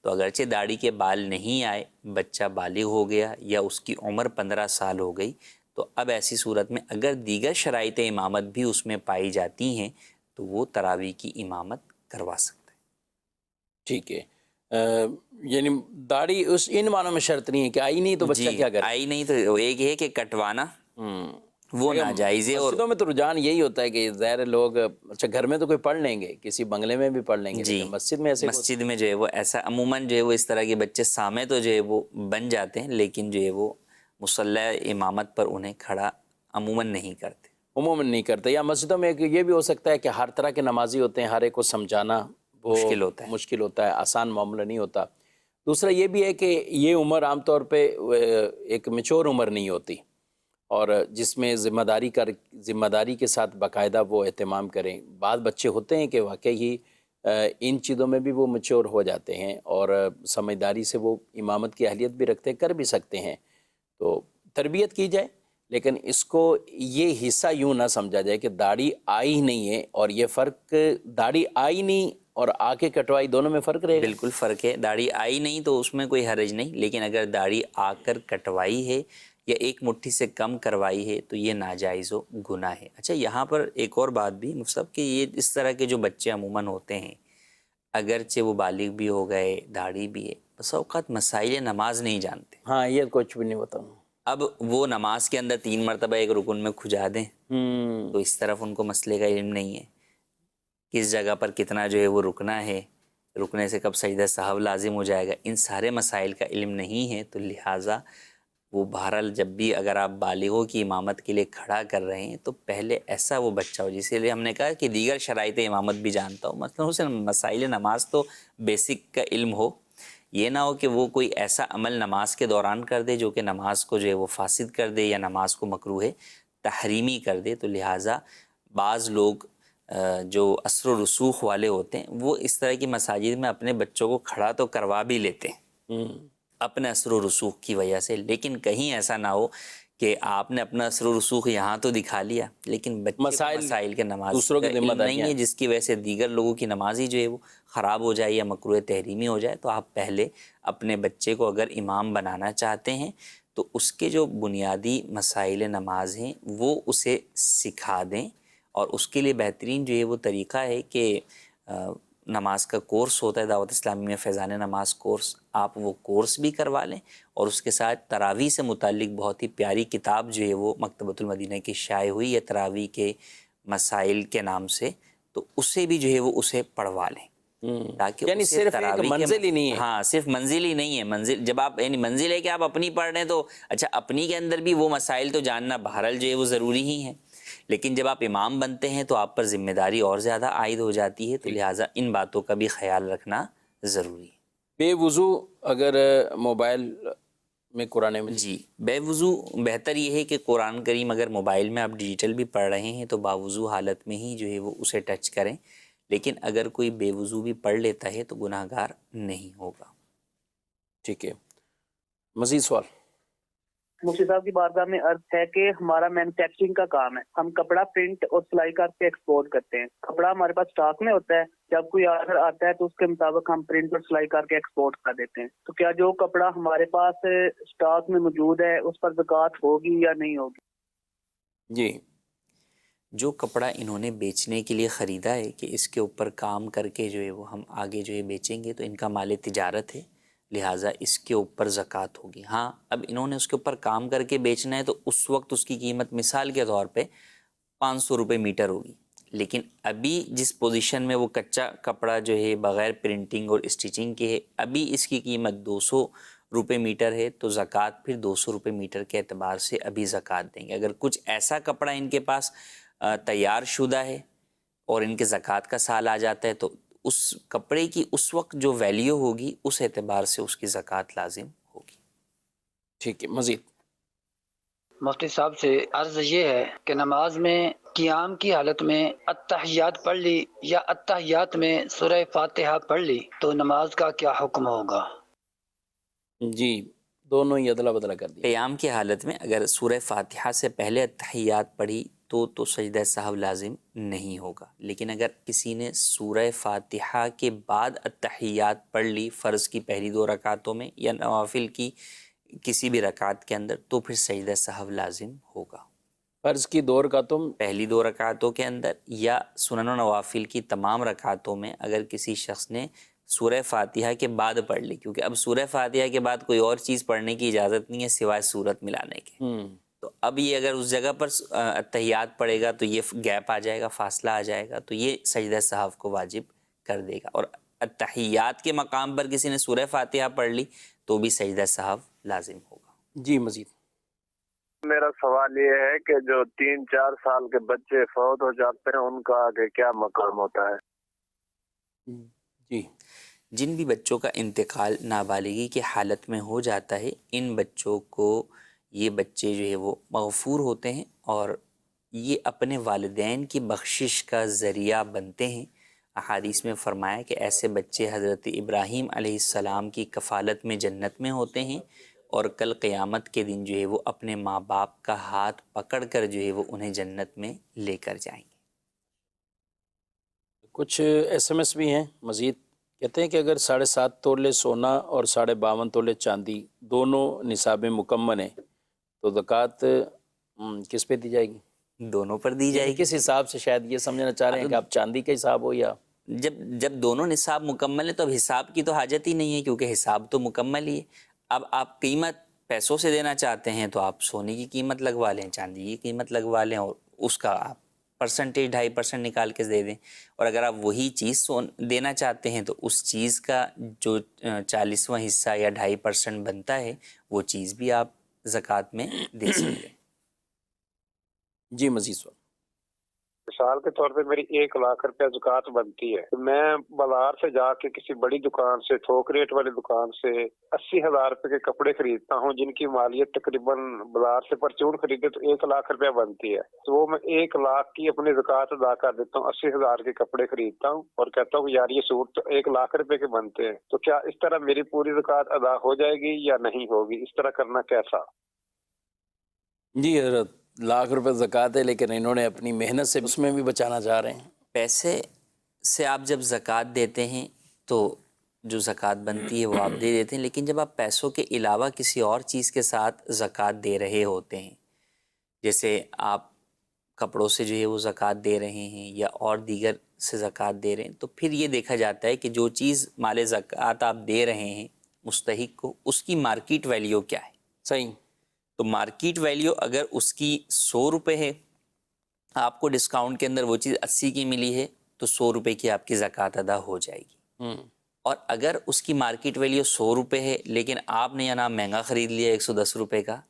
تو اگرچہ داڑھی کے بال نہیں آئے، بچہ بالغ ہو گیا یا اس کی عمر 15 سال ہو گئی، تو اب ایسی صورت میں اگر دیگر شرائط امامت بھی اس میں پائی جاتی ہیں تو وہ تراویح کی امامت کروا سکتا ہے. ٹھیک ہے. یعنی داڑھی ان معنوں میں شرط نہیں ہے کہ آئی نہیں تو بچہ کیا کرے؟ آئی نہیں تو ایک ہے کہ کٹوانا وہ ناجائز ہے. اور مسجدوں میں تو رجحان یہی ہوتا ہے کہ ظاہر لوگ اچھا گھر میں تو کوئی پڑھ لیں گے، کسی بنگلے میں بھی پڑھ لیں گے، لیکن مسجد میں ایسے مسجد میں جو ہے وہ ایسا عموماً جو ہے وہ اس طرح کے بچے سامع تو جو ہے وہ بن جاتے ہیں، لیکن جو ہے وہ مصلی امامت پر انہیں کھڑا عموماً نہیں کرتے. یا مسجدوں میں یہ بھی ہو سکتا ہے کہ ہر طرح کے نمازی ہوتے ہیں، ہر ایک کو سمجھانا وہ مشکل ہوتا ہے، آسان معاملہ نہیں ہوتا. دوسرا یہ بھی ہے کہ یہ عمر عام طور پہ ایک میچور عمر نہیں ہوتی، اور جس میں ذمہ داری کے ساتھ باقاعدہ وہ اہتمام کریں. بعض بچے ہوتے ہیں کہ واقعی ان چیزوں میں بھی وہ میچور ہو جاتے ہیں اور سمجھداری سے وہ امامت کی اہلیت بھی رکھتے ہیں، کر بھی سکتے ہیں. تو تربیت کی جائے، لیکن اس کو یہ حصہ یوں نہ سمجھا جائے کہ داڑھی آئی ہی نہیں ہے، اور یہ فرق داڑھی آئی نہیں اور آ کے کٹوائی دونوں میں فرق رہے گا. بالکل فرق ہے. داڑھی آئی نہیں تو اس میں کوئی حرج نہیں، لیکن اگر داڑھی آ کر کٹوائی ہے یا ایک مٹھی سے کم کروائی ہے تو یہ ناجائز و گناہ ہے. اچھا یہاں پر ایک اور بات بھی مصطفیٰ کہ یہ اس طرح کے جو بچے عموماً ہوتے ہیں اگرچہ وہ بالغ بھی ہو گئے، داڑھی بھی ہے، بس اوقات مسائل نماز نہیں جانتے. ہاں یہ کچھ بھی نہیں بتاؤں. اب وہ نماز کے اندر 3 مرتبہ ایک رکن میں کھجا دیں تو اس طرف ان کو مسئلے کا علم نہیں ہے، کس جگہ پر کتنا جو ہے وہ رکنا ہے، رکنے سے کب سجدہ سہو لازم ہو جائے گا، ان سارے مسائل کا علم نہیں ہے. تو لہٰذا وہ بہرحال جب بھی اگر آپ بالغوں کی امامت کے لیے کھڑا کر رہے ہیں تو پہلے ایسا وہ بچہ ہو، جس لیے ہم نے کہا کہ دیگر شرائط امامت بھی جانتا ہو، مثلا اسے مسائل نماز تو بیسک کا علم ہو. یہ نہ ہو کہ وہ کوئی ایسا عمل نماز کے دوران کر دے جو کہ نماز کو جو ہے وہ فاسد کر دے یا نماز کو مکروہ تحریمی کر دے. تو لہٰذا بعض لوگ جو اثر و رسوخ والے ہوتے ہیں وہ اس طرح کی مساجد میں اپنے بچوں کو کھڑا تو کروا بھی لیتے ہیں اپنے اثر و رسوخ کی وجہ سے، لیکن کہیں ایسا نہ ہو کہ آپ نے اپنا اثر و رسوخ یہاں تو دکھا لیا لیکن بچے مسائل کے نماز دوسروں کی ذمہ داری نہیں ہے، جس کی وجہ سے دیگر لوگوں کی نماز ہی جو ہے وہ خراب ہو جائے یا مکروہ تحریمی ہو جائے. تو آپ پہلے اپنے بچے کو اگر امام بنانا چاہتے ہیں تو اس کے جو بنیادی مسائل نماز ہیں وہ اسے سکھا دیں. اور اس کے لیے بہترین جو ہے وہ طریقہ ہے کہ نماز کا کورس ہوتا ہے دعوت اسلامی میں، فیضان نماز کورس، آپ وہ کورس بھی کروا لیں، اور اس کے ساتھ تراویح سے متعلق بہت ہی پیاری کتاب جو ہے وہ مکتبۃ المدینہ کی شائع ہوئی ہے تراویح کے مسائل کے نام سے، تو اسے بھی جو ہے وہ اسے پڑھوا لیں، تاکہ یعنی اسے صرف ایک تراویح کے منزل ہی نہیں ہے. ہاں صرف منزل ہی نہیں ہے، منزل جب آپ یعنی منزل ہے کہ آپ اپنی پڑھ رہے ہیں تو اچھا اپنی کے اندر بھی وہ مسائل تو جاننا بہرحال جو ہے وہ ضروری ہی ہے، لیکن جب آپ امام بنتے ہیں تو آپ پر ذمہ داری اور زیادہ عائد ہو جاتی ہے، تو لہٰذا ان باتوں کا بھی خیال رکھنا ضروری ہے۔ بے وضو اگر موبائل میں قرآن مجید، جی بے وضو بہتر یہ ہے کہ قرآن کریم اگر موبائل میں آپ ڈیجیٹل بھی پڑھ رہے ہیں تو باوضو حالت میں ہی جو ہے وہ اسے ٹچ کریں، لیکن اگر کوئی بے وضو بھی پڑھ لیتا ہے تو گناہ گار نہیں ہوگا۔ ٹھیک ہے، مزید سوال؟ مفتی صاحب کی بارگاہ میں عرض ہے کہ ہمارا مینوفیکچرنگ کا کام ہے، ہم کپڑا پرنٹ اور سلائی کر کے ایکسپورٹ کرتے ہیں، کپڑا ہمارے پاس اسٹاک میں ہوتا ہے، جب کوئی آرڈر آتا ہے تو اس کے مطابق ہم پرنٹ اور سلائی کر کے ایکسپورٹ کر دیتے ہیں، تو کیا جو کپڑا ہمارے پاس اسٹاک میں موجود ہے اس پر زکوٰۃ ہوگی یا نہیں ہوگی؟ جی، جو کپڑا انہوں نے بیچنے کے لیے خریدا ہے کہ اس کے اوپر کام کر کے جو ہے وہ ہم آگے جو ہے بیچیں گے، تو ان کا مال تجارت ہے، لہٰذا اس کے اوپر زکوٰۃ ہوگی۔ ہاں اب انہوں نے اس کے اوپر کام کر کے بیچنا ہے تو اس وقت اس کی قیمت مثال کے طور پہ 500 روپے میٹر ہوگی، لیکن ابھی جس پوزیشن میں وہ کچا کپڑا جو ہے بغیر پرنٹنگ اور اسٹیچنگ کے ہے، ابھی اس کی قیمت 200 روپے میٹر ہے، تو زکوٰۃ پھر 200 روپے میٹر کے اعتبار سے ابھی زکوٰۃ دیں گے۔ اگر کچھ ایسا کپڑا ان کے پاس تیار شدہ ہے اور ان کے زکوٰۃ کا سال آ جاتا ہے تو اس کپڑے کی اس وقت جو ویلیو ہوگی اس اعتبار سے اس کی زکوٰۃ لازم ہوگی۔ ٹھیک ہے، مزید؟ مفتی صاحب سے عرض یہ ہے کہ نماز میں قیام کی حالت میں التحیات پڑھ لی یا التحیات میں سورہ فاتحہ پڑھ لی تو نماز کا کیا حکم ہوگا؟ جی، دونوں ہی ادلا بدلا کر دیا۔ قیام کی حالت میں اگر سورہ فاتحہ سے پہلے التحیات پڑھی تو سجدہ سہو لازم نہیں ہوگا، لیکن اگر کسی نے سورہ فاتحہ کے بعد التحیات پڑھ لی فرض کی پہلی 2 رکعتوں میں یا نوافل کی کسی بھی رکعت کے اندر تو پھر سجدہ سہو لازم ہوگا۔ فرض کی 2 رکعتوں پہلی 2 رکعتوں کے اندر یا سنن و نوافل کی تمام رکعتوں میں اگر کسی شخص نے سورہ فاتحہ کے بعد پڑھ لی، کیونکہ اب سورہ فاتحہ کے بعد کوئی اور چیز پڑھنے کی اجازت نہیں ہے سوائے سورت ملانے کے، تو اب یہ اگر اس جگہ پر التحیات پڑھے گا تو یہ گیپ آ جائے گا، فاصلہ آ جائے گا، تو یہ سجدہ سہو کو واجب کر دے گا، اور التحیات کے مقام پر کسی نے سورہ فاتحہ پڑھ لی تو بھی سجدہ سہو لازم ہوگا۔ جی، مزید؟ میرا سوال یہ ہے کہ جو 3-4 سال کے بچے فوت ہو جاتے ہیں ان کا آگے کیا مقام ہوتا ہے؟ جی، جن بھی بچوں کا انتقال نابالغی کی حالت میں ہو جاتا ہے ان بچوں کو یہ بچے جو ہے وہ مغفور ہوتے ہیں اور یہ اپنے والدین کی بخشش کا ذریعہ بنتے ہیں۔ احادیث میں فرمایا کہ ایسے بچے حضرت ابراہیم علیہ السلام کی کفالت میں جنت میں ہوتے ہیں اور کل قیامت کے دن جو ہے وہ اپنے ماں باپ کا ہاتھ پکڑ کر جو ہے وہ انہیں جنت میں لے کر جائیں گے۔ کچھ ایس ایم ایس بھی ہیں مزید، کہتے ہیں کہ اگر 7.5 تولے سونا اور 52.5 تولے چاندی دونوں نصاب مکمل ہیں تو زکوٰۃ کس پہ دی جائے گی؟ دونوں پر دی جائے گی۔ کس حساب سے؟ شاید یہ سمجھنا چاہ رہے ہیں کہ آپ چاندی کا حساب ہو یا جب دونوں نصاب مکمل ہیں تو اب حساب کی تو حاجت ہی نہیں ہے، کیونکہ حساب تو مکمل ہی ہے۔ اب آپ قیمت پیسوں سے دینا چاہتے ہیں تو آپ سونے کی قیمت لگوا لیں، چاندی کی قیمت لگوا لیں اور اس کا آپ پرسنٹیج 2.5% نکال کے دے دیں، اور اگر آپ وہی چیز دینا چاہتے ہیں تو اس چیز کا جو 40واں حصہ یا 2.5% بنتا ہے وہ چیز بھی آپ زکوٰۃ میں دے سکتے ہیں۔ جی، مزید سوال؟ مثال کے طور پہ میری 1 لاکھ روپے زکوٰۃ بنتی ہے، تو میں بازار سے جا کے کسی بڑی دکان سے، تھوک ریٹ والی دکان سے 80,000 روپے کے کپڑے خریدتا ہوں جن کی مالیت تقریباً بازار سے پرچون خریدے تو 1 لاکھ روپے بنتی ہے، تو وہ میں 1 لاکھ کی اپنی زکوٰۃ ادا کر دیتا ہوں، 80,000 کے کپڑے خریدتا ہوں اور کہتا ہوں یار یہ سوٹ تو 1 لاکھ روپے کے بنتے ہیں، تو کیا اس طرح میری پوری زکوٰۃ ادا ہو جائے گی یا نہیں ہوگی؟ اس طرح کرنا کیسا؟ جی حضرت، 1 لاکھ روپے زکوٰۃ ہے لیکن انہوں نے اپنی محنت سے اس میں بھی بچانا چاہ رہے ہیں۔ پیسے سے آپ جب زکوٰۃ دیتے ہیں تو جو زکوٰۃ بنتی ہے وہ آپ دے دیتے ہیں، لیکن جب آپ پیسوں کے علاوہ کسی اور چیز کے ساتھ زکوٰۃ دے رہے ہوتے ہیں، جیسے آپ کپڑوں سے جو ہے وہ زکوٰۃ دے رہے ہیں یا اور دیگر سے زکوٰۃ دے رہے ہیں، تو پھر یہ دیکھا جاتا ہے کہ جو چیز مال زکوٰۃ آپ دے رہے ہیں مستحق کو، اس کی مارکیٹ ویلیو کیا ہے. صحیح. تو مارکیٹ ویلیو اگر اس کی 100 روپے ہے، آپ کو ڈسکاؤنٹ کے اندر وہ چیز 80 کی ملی ہے، تو 100 روپے کی آپ کی زکوٰۃ ادا ہو جائے گی. اور اگر اس کی مارکیٹ ویلیو 100 روپے ہے لیکن آپ نے یا مہنگا خرید لیا 110 روپے کا،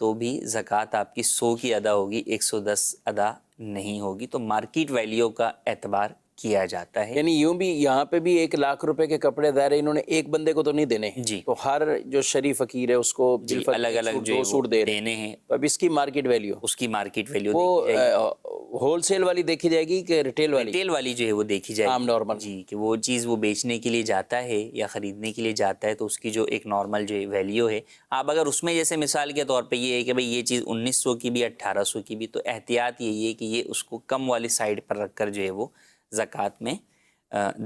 تو بھی زکوٰۃ آپ کی 100 کی ادا ہوگی، 110 ادا نہیں ہوگی. تو مارکیٹ ویلیو کا اعتبار کیا جاتا ہے. یعنی یوں بھی یہاں پہ بھی 1,00,000 روپے کے کپڑے ظاہر ہے انہوں نے ایک بندے کو تو نہیں دینے ہیں. جی. تو ہر جو شریف فقیر ہے اس کو الگ الگ جو سوٹ دے رہے دینے ہیں. تو اب اس کی مارکیٹ ویلیو، اس کی مارکیٹ ویلیو وہ ہول سیل والی دیکھی جائے گی کہ ریٹیل والی؟ ریٹیل والی جو ہے وہ دیکھی جائے عام نارمل. جی، کہ وہ چیز وہ بیچنے کے لیے جاتا ہے یا خریدنے کے لیے جاتا ہے، تو اس کی جو ایک نارمل جو ویلیو ہے، آپ اگر اس میں جیسے مثال کے طور پہ یہ ہے کہ بھئی یہ چیز 1900 کی بھی 1800 کی بھی، تو احتیاط یہی ہے کہ یہ اس کو کم والی سائڈ پر رکھ کر جو ہے وہ زکوٰۃ میں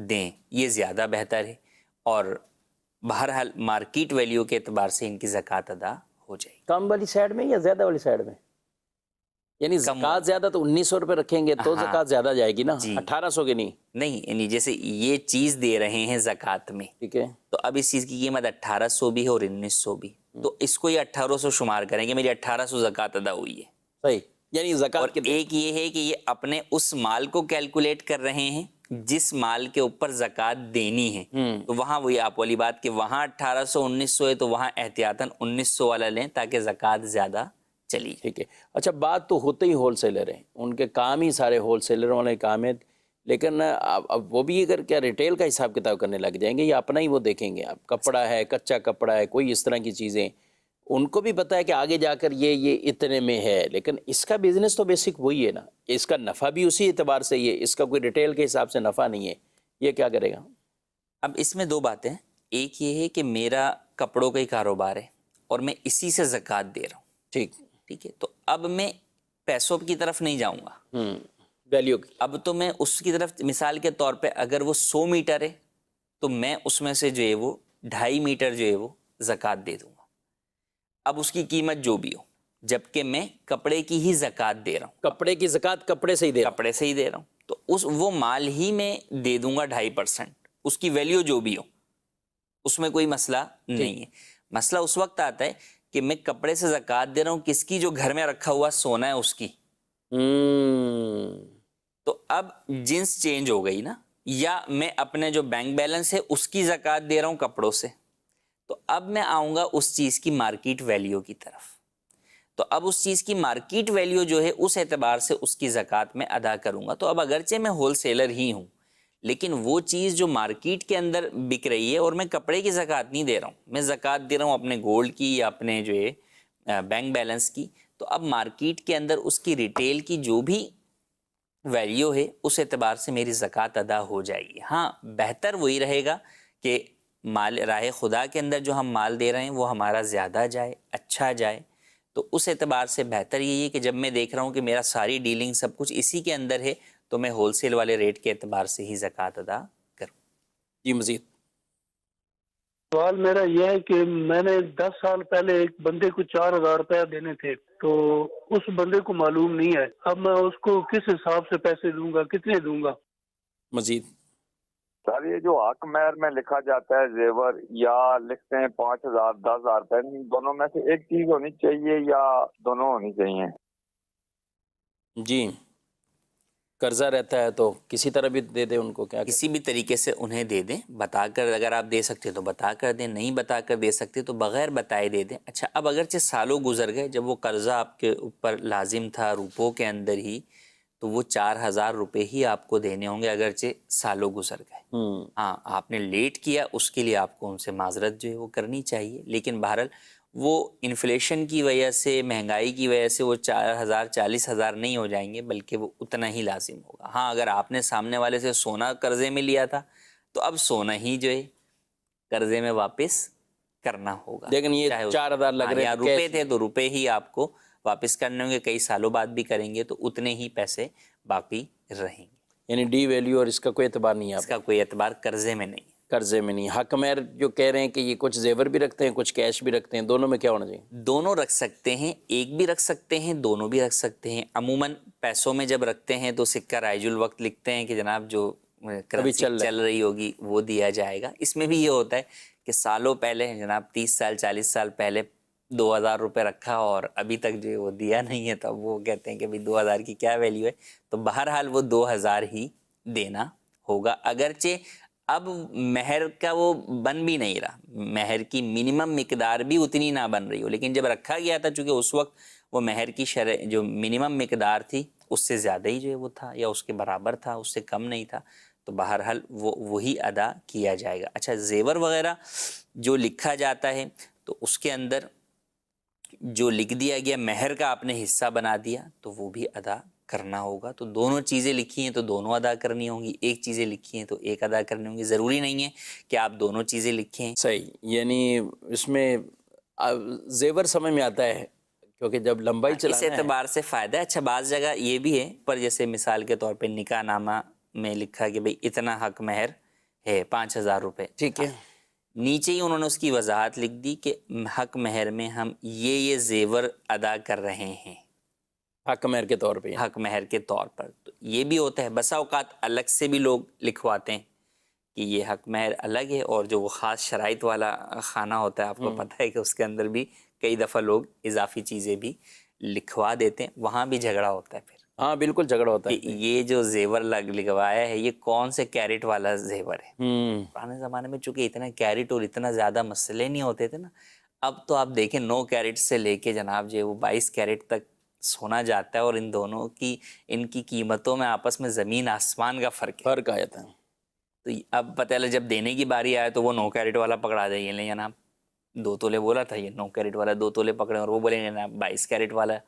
دیں، یہ زیادہ بہتر ہے. اور بہرحال مارکیٹ ویلیو کے اعتبار سے ان کی زکوٰۃ ادا ہو جائے گی. کم والی سائڈ میں یا زیادہ والی سائڈ میں؟ یعنی زکوٰۃ زیادہ تو 1900 روپے رکھیں گے تو زکوٰۃ زیادہ جائے گی نا، 1800 کی نہیں. یعنی جیسے یہ چیز دے رہے ہیں زکوٰۃ میں، ٹھیک ہے، تو اب اس چیز کی قیمت 1800 بھی ہے اور 1900 بھی، تو اس کو یہ 1800 شمار کریں گے، میری 1800 زکوٰۃ ادا ہوئی ہے. صحیح. یعنی زکوٰۃ ایک یہ ہے کہ یہ اپنے اس مال کو کیلکولیٹ کر رہے ہیں جس مال کے اوپر زکوٰۃ دینی ہے. تو وہاں وہی آپ والی بات کہ وہاں 1800 1900 ہے تو وہاں احتیاطاً 1900 والا لیں تاکہ زکوٰۃ زیادہ چلی. ٹھیک ہے. اچھا، بات تو ہوتے ہی ہول سیلر ہیں، ان کے کام ہی سارے ہول سیلروں والے کام ہیں، لیکن اب وہ بھی اگر کیا ریٹیل کا حساب کتاب کرنے لگ جائیں گے یا اپنا ہی وہ دیکھیں گے؟ اب کپڑا ہے، کچا کپڑا ہے، کوئی اس طرح کی چیزیں، ان کو بھی پتہ ہے کہ آگے جا کر یہ اتنے میں ہے، لیکن اس کا بزنس تو بیسک وہی ہے نا، اس کا نفع بھی اسی اعتبار سے ہی ہے، اس کا کوئی ریٹیل کے حساب سے نفع نہیں ہے. یہ کیا کرے گا؟ اب اس میں دو باتیں، ایک یہ ہے کہ میرا کپڑوں کا ہی کاروبار ہے اور میں اسی سے زکوٰۃ دے رہا ہوں. ٹھیک ہے، تو اب میں پیسوں کی طرف نہیں جاؤں گا، ویلیو کی. اب تو میں اس کی طرف، مثال کے طور پہ اگر وہ 100 میٹر ہے تو میں اس میں سے جو ہے وہ 2.5 میٹر جو ہے وہ زکوٰۃ دے دوں گا. اب اس کی قیمت جو بھی ہو، جبکہ میں کپڑے کی ہی زکوٰۃ دے رہا ہوں. کپڑے کی زکوٰۃ کپڑے سے ہی دے رہا ہوں. کپڑے سے ہی دے رہا ہوں، تو وہ مال ہی میں دے دوں گا 2.5%، اس کی ویلیو جو بھی ہو، اس میں کوئی مسئلہ نہیں ہے. مسئلہ اس وقت آتا ہے کہ میں کپڑے سے زکوٰۃ دے رہا ہوں، کس کی؟ جو گھر میں رکھا ہوا سونا ہے اس کی. تو اب جنس چینج ہو گئی نا. یا میں اپنے جو بینک بیلنس ہے اس کی زکوٰۃ دے رہا ہوں کپڑوں سے، تو اب میں آؤں گا اس چیز کی مارکیٹ ویلیو کی طرف. تو اب اس چیز کی مارکیٹ ویلیو جو ہے اس اعتبار سے اس کی زکوٰۃ میں ادا کروں گا. تو اب اگرچہ میں ہول سیلر ہی ہوں، لیکن وہ چیز جو مارکیٹ کے اندر بک رہی ہے، اور میں کپڑے کی زکوٰۃ نہیں دے رہا ہوں، میں زکوٰۃ دے رہا ہوں اپنے گولڈ کی یا اپنے جو ہے بینک بیلنس کی. تو اب مارکیٹ کے اندر اس کی ریٹیل کی جو بھی ویلیو ہے اس اعتبار سے میری زکوٰۃ ادا ہو جائے گی. ہاں، بہتر وہی رہے گا کہ مال راہ خدا کے اندر جو ہم مال دے رہے ہیں وہ ہمارا زیادہ جائے، اچھا جائے. تو اس اعتبار سے بہتر یہی ہے کہ جب میں دیکھ رہا ہوں کہ میرا ساری ڈیلنگ سب کچھ اسی کے اندر ہے، تو میں ہول سیل والے ریٹ کے اعتبار سے ہی زکوٰۃ ادا کروں. جی مزید سوال میرا یہ ہے کہ میں نے 10 سال پہلے ایک بندے کو 4,000 روپیہ دینے تھے، تو اس بندے کو معلوم نہیں ہے، اب میں اس کو کس حساب سے پیسے دوں گا، کتنے دوں گا؟ مزید سر، یہ جو حق مہر میں لکھا جاتا ہے زیور، یا لکھتے ہیں 5,000 10,000 روپے، دونوں میں سے ایک چیز ہونی چاہیے یا دونوں ہونی چاہیے؟ جی، قرضہ رہتا ہے تو کسی طرح بھی دے دیں ان کو، کیا کسی بھی طریقے سے انہیں دے دیں، بتا کر. اگر آپ دے سکتے تو بتا کر دیں، نہیں بتا کر دے سکتے تو بغیر بتائے دے دیں. اچھا، اب اگرچہ سالوں گزر گئے، جب وہ قرضہ آپ کے اوپر لازم تھا روپوں کے اندر ہی، تو وہ 4,000 روپے ہی آپ کو دینے ہوں گے، اگرچہ سالوں گزر گئے. ہاں، آپ نے لیٹ کیا، اس کے لیے آپ کو ان سے معذرت جو ہے وہ کرنی چاہیے، لیکن بہرحال وہ انفلیشن کی وجہ سے، مہنگائی کی وجہ سے وہ 4,000 40,000 نہیں ہو جائیں گے، بلکہ وہ اتنا ہی لازم ہوگا. ہاں، اگر آپ نے سامنے والے سے سونا قرضے میں لیا تھا تو اب سونا ہی جو ہے قرضے میں واپس کرنا ہوگا. لیکن یہ 4,000 لگ رہے ہیں، روپے تھے تو روپے ہی آپ کو واپس کرنے ہوں گے. کئی سالوں بعد بھی کریں گے تو اتنے ہی پیسے باقی رہیں گے. یعنی ڈی ویلیو اور اس کا کوئی اعتبار نہیں ہے، اس کا کوئی اعتبار قرضے میں نہیں ہے. قرضے میں نہیں. حق مہر جو کہہ رہے ہیں کہ یہ کچھ زیور بھی رکھتے ہیں کچھ کیش بھی رکھتے ہیں, دونوں میں کیا ہونا چاہیے؟ دونوں رکھ سکتے ہیں, ایک بھی رکھ سکتے ہیں, دونوں بھی رکھ سکتے ہیں. عموماً پیسوں میں جب رکھتے ہیں تو سکہ رائج الوقت لکھتے ہیں کہ جناب جو کرنسی چل رہی ہوگی وہ دیا جائے گا. اس میں بھی یہ ہوتا ہے کہ سالوں پہلے جناب 30 سال 40 سال پہلے 2000 روپے رکھا اور ابھی تک جو وہ دیا نہیں ہے, تب وہ کہتے ہیں کہ بھائی 2000 کی کیا ویلیو ہے. تو بہرحال وہ 2000 ہی دینا ہوگا, اگرچہ اب مہر کا وہ بن بھی نہیں رہا, مہر کی منیمم مقدار بھی اتنی نہ بن رہی ہو, لیکن جب رکھا گیا تھا چونکہ اس وقت وہ مہر کی شرح جو منیمم مقدار تھی اس سے زیادہ ہی جو ہے وہ تھا, یا اس کے برابر تھا, اس سے کم نہیں تھا, تو بہرحال وہی ادا کیا جائے گا. اچھا, زیور وغیرہ جو لکھا جاتا ہے تو اس کے اندر جو لکھ دیا گیا مہر کا آپ نے حصہ بنا دیا تو وہ بھی ادا کرنا ہوگا. تو دونوں چیزیں لکھی ہیں تو دونوں ادا کرنی ہوں گی, ایک چیزیں لکھی ہیں تو ایک ادا کرنی ہوں گی. ضروری نہیں ہے کہ آپ دونوں چیزیں لکھیں. صحیح, یعنی اس میں زیور سمجھ میں آتا ہے کیونکہ جب لمبائی چلانا ہے اس اعتبار سے فائدہ ہے. اچھا, بعض جگہ یہ بھی ہے, پر جیسے مثال کے طور پہ نکاح نامہ میں لکھا کہ بھئی اتنا حق مہر ہے 5000 روپے, ٹھیک ہے, نیچے ہی انہوں نے اس کی وضاحت لکھ دی کہ حق مہر میں ہم یہ زیور ادا کر رہے ہیں حق مہر کے طور پہ, حق مہر کے طور پر. تو یہ بھی ہوتا ہے, بسا اوقات الگ سے بھی لوگ لکھواتے ہیں کہ یہ حق مہر الگ ہے, اور جو وہ خاص شرائط والا خانہ ہوتا ہے آپ کو پتہ ہے کہ اس کے اندر بھی کئی دفعہ لوگ اضافی چیزیں بھی لکھوا دیتے ہیں, وہاں بھی جھگڑا ہوتا ہے پھر. ہاں بالکل جھگڑا ہوتا ہے کہ یہ جو زیور لگوایا ہے یہ کون سے کیرٹ والا زیور ہے. پرانے زمانے میں چونکہ اتنا کیرٹ اور اتنا زیادہ مسئلے نہیں ہوتے تھے نا, اب تو آپ دیکھیں 9 کیرٹ سے لے کے جناب جو وہ 22 کیرٹ تک سونا جاتا ہے, اور ان دونوں کی ان کی قیمتوں میں آپس میں زمین آسمان کا فرق آ جاتا ہے. تو اب پتہ چلا جب دینے کی باری آئے تو وہ 9 کیرٹ والا پکڑا دیں, لیں جناب 2 تولے بولا تھا, یہ 9 کیرٹ والا 2 تولے پکڑے, اور وہ بولیں گے جناب 22 کیرٹ والا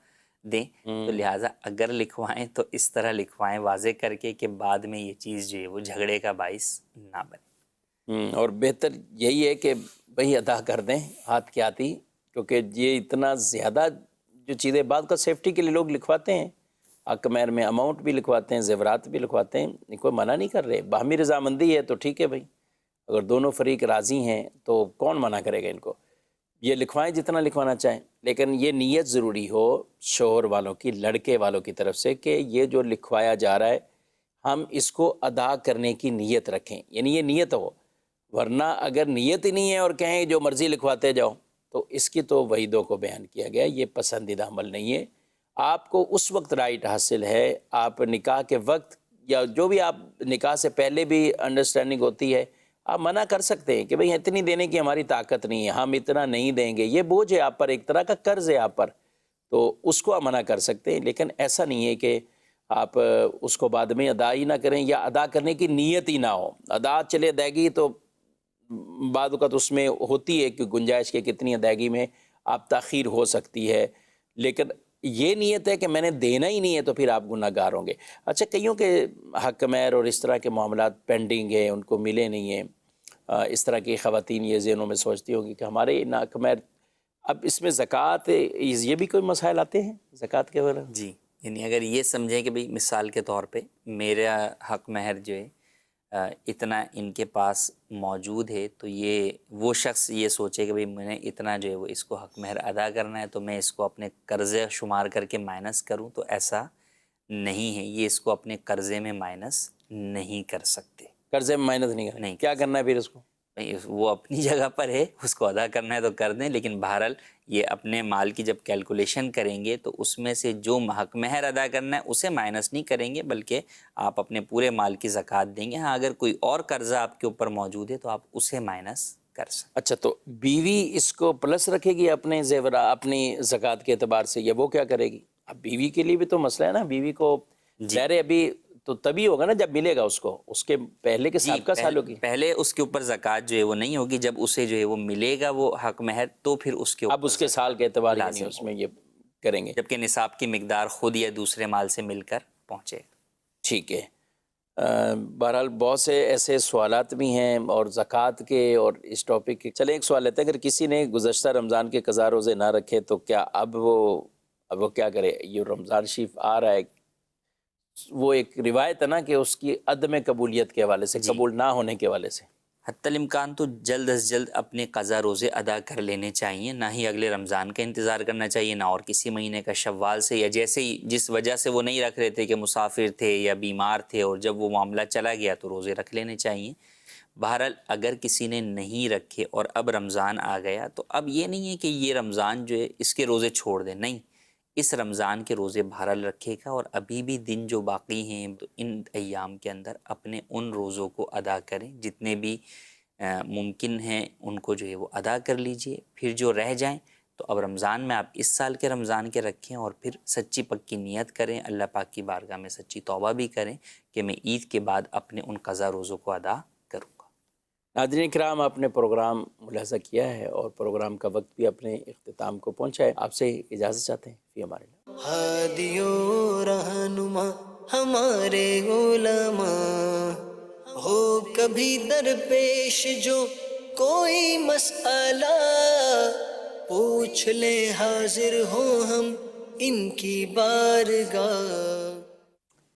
دیں. تو لہٰذا اگر لکھوائیں تو اس طرح لکھوائیں واضح کر کے کہ بعد میں یہ چیز جو ہے وہ جھگڑے کا باعث نہ بنے. اور بہتر یہی ہے کہ بھئی ادا کر دیں ہاتھ کے آتی, کیونکہ یہ اتنا زیادہ جو چیزیں بعد کا سیفٹی کے لیے لوگ لکھواتے ہیں, حق مہر میں اماؤنٹ بھی لکھواتے ہیں, زیورات بھی لکھواتے ہیں, کوئی منع نہیں کر رہے. باہمی رضامندی ہے تو ٹھیک ہے بھائی, اگر دونوں فریق راضی ہیں تو کون منع کرے گا ان کو, یہ لکھوائیں جتنا لکھوانا چاہیں. لیکن یہ نیت ضروری ہو شوہر والوں کی, لڑکے والوں کی طرف سے کہ یہ جو لکھوایا جا رہا ہے ہم اس کو ادا کرنے کی نیت رکھیں, یعنی یہ نیت ہو. ورنہ اگر نیت ہی نہیں ہے اور کہیں جو مرضی لکھواتے جاؤ تو اس کی تو وعیدوں کو بیان کیا گیا, یہ پسندیدہ عمل نہیں ہے. آپ کو اس وقت رائٹ حاصل ہے, آپ نکاح کے وقت یا جو بھی آپ نکاح سے پہلے بھی انڈرسٹینڈنگ ہوتی ہے, آپ منع کر سکتے ہیں کہ بھئی اتنی دینے کی ہماری طاقت نہیں ہے, ہم اتنا نہیں دیں گے, یہ بوجھ ہے آپ پر, ایک طرح کا قرض ہے آپ پر, تو اس کو آپ منع کر سکتے ہیں. لیکن ایسا نہیں ہے کہ آپ اس کو بعد میں ادا ہی نہ کریں یا ادا کرنے کی نیت ہی نہ ہو. ادا چلے ادائیگی تو بعد اوقات اس میں ہوتی ہے کہ گنجائش کے کتنی ادائیگی میں آپ تاخیر ہو سکتی ہے, لیکن یہ نیت ہے کہ میں نے دینا ہی نہیں ہے تو پھر آپ گناہ گار ہوں گے. اچھا, کئیوں کے حق مہر اور اس طرح کے معاملات پینڈنگ ہیں, ان کو ملے نہیں ہیں, اس طرح کی خواتین یہ ذہنوں میں سوچتی ہوں گی کہ ہمارے حق مہر, اب اس میں زکوٰۃ, یہ بھی کوئی مسائل آتے ہیں زکوٰۃ کے وغیرہ؟ جی, یعنی اگر یہ سمجھیں کہ بھئی مثال کے طور پہ میرا حق مہر جو ہے اتنا ان کے پاس موجود ہے, تو یہ وہ شخص یہ سوچے کہ بھئی میں نے اتنا جو ہے وہ اس کو حق مہر ادا کرنا ہے تو میں اس کو اپنے قرضے شمار کر کے مائنس کروں, تو ایسا نہیں ہے. یہ اس کو اپنے قرضے میں مائنس نہیں کر سکتے. قرضے میں مائنس نہیں کرنا, کیا کرنا ہے پھر اس کو؟ وہ اپنی جگہ پر ہے, اس کو ادا کرنا ہے تو کر دیں, لیکن بہرحال یہ اپنے مال کی جب کیلکولیشن کریں گے تو اس میں سے جو حق مہر ادا کرنا ہے اسے مائنس نہیں کریں گے, بلکہ آپ اپنے پورے مال کی زکوٰۃ دیں گے. ہاں, اگر کوئی اور قرضہ آپ کے اوپر موجود ہے تو آپ اسے مائنس کر سکتے. اچھا, تو بیوی اس کو پلس رکھے گی اپنے زیورات اپنی زکوٰۃ کے اعتبار سے, یا وہ کیا کرے گی؟ اب بیوی کے لیے بھی تو مسئلہ ہے نا, بیوی کو ظاہر ابھی تو تبھی ہوگا نا جب ملے گا اس کو, اس کے پہلے کے سابقہ سالوں کی پہلے اس کے اوپر زکوٰۃ جو ہے وہ نہیں ہوگی. جب اسے جو ہے وہ ملے گا وہ حق مہر تو پھر اس کے اوپر اب اس کے سال کے اعتبار نہیں اس میں یہ کریں گے, جبکہ نصاب کی مقدار خود یا دوسرے مال سے مل کر پہنچے. ٹھیک ہے. بہرحال بہت سے ایسے سوالات بھی ہیں اور زکوٰۃ کے اور اس ٹاپک کے. چلیں ایک سوال لیتے ہیں, اگر کسی نے گزشتہ رمضان کے قضا روزے نہ رکھے تو کیا اب وہ کیا کرے؟ یہ رمضان شریف آ رہا ہے, وہ ایک روایت ہے نا کہ اس کی عدم قبولیت کے حوالے سے, قبول نہ ہونے کے حوالے سے. حتی الامکان تو جلد از جلد اپنے قضا روزے ادا کر لینے چاہیے، نہ ہی اگلے رمضان کا انتظار کرنا چاہیے، نہ اور کسی مہینے کا، شوال سے، یا جیسے ہی جس وجہ سے وہ نہیں رکھ رہے تھے کہ مسافر تھے یا بیمار تھے اور جب وہ معاملہ چلا گیا تو روزے رکھ لینے چاہیے۔ بہرحال اگر کسی نے نہیں رکھے اور اب رمضان آ گیا تو اب یہ نہیں ہے کہ یہ رمضان جو ہے اس کے روزے چھوڑ دیں، نہیں، اس رمضان کے روزے بہرحال رکھے گا، اور ابھی بھی دن جو باقی ہیں تو ان ایام کے اندر اپنے ان روزوں کو ادا کریں، جتنے بھی ممکن ہیں ان کو جو ہے وہ ادا کر لیجئے۔ پھر جو رہ جائیں تو اب رمضان میں آپ اس سال کے رمضان کے رکھیں، اور پھر سچی پکی نیت کریں، اللہ پاک کی بارگاہ میں سچی توبہ بھی کریں کہ میں عید کے بعد اپنے ان قضا روزوں کو ادا کروں گا۔ ناظرین کرام، آپ نے پروگرام ملاحظہ کیا ہے اور پروگرام کا وقت بھی اپنے اختتام کو پہنچا ہے۔ آپ سے اجازت چاہتے ہیں، فی امان اللہ۔ ہادی و رہنما ہمارے علماء، ہو کبھی درپیش جو کوئی مسئلہ، پوچھ لیں حاضر ہوں ہم ان کی بارگاہ۔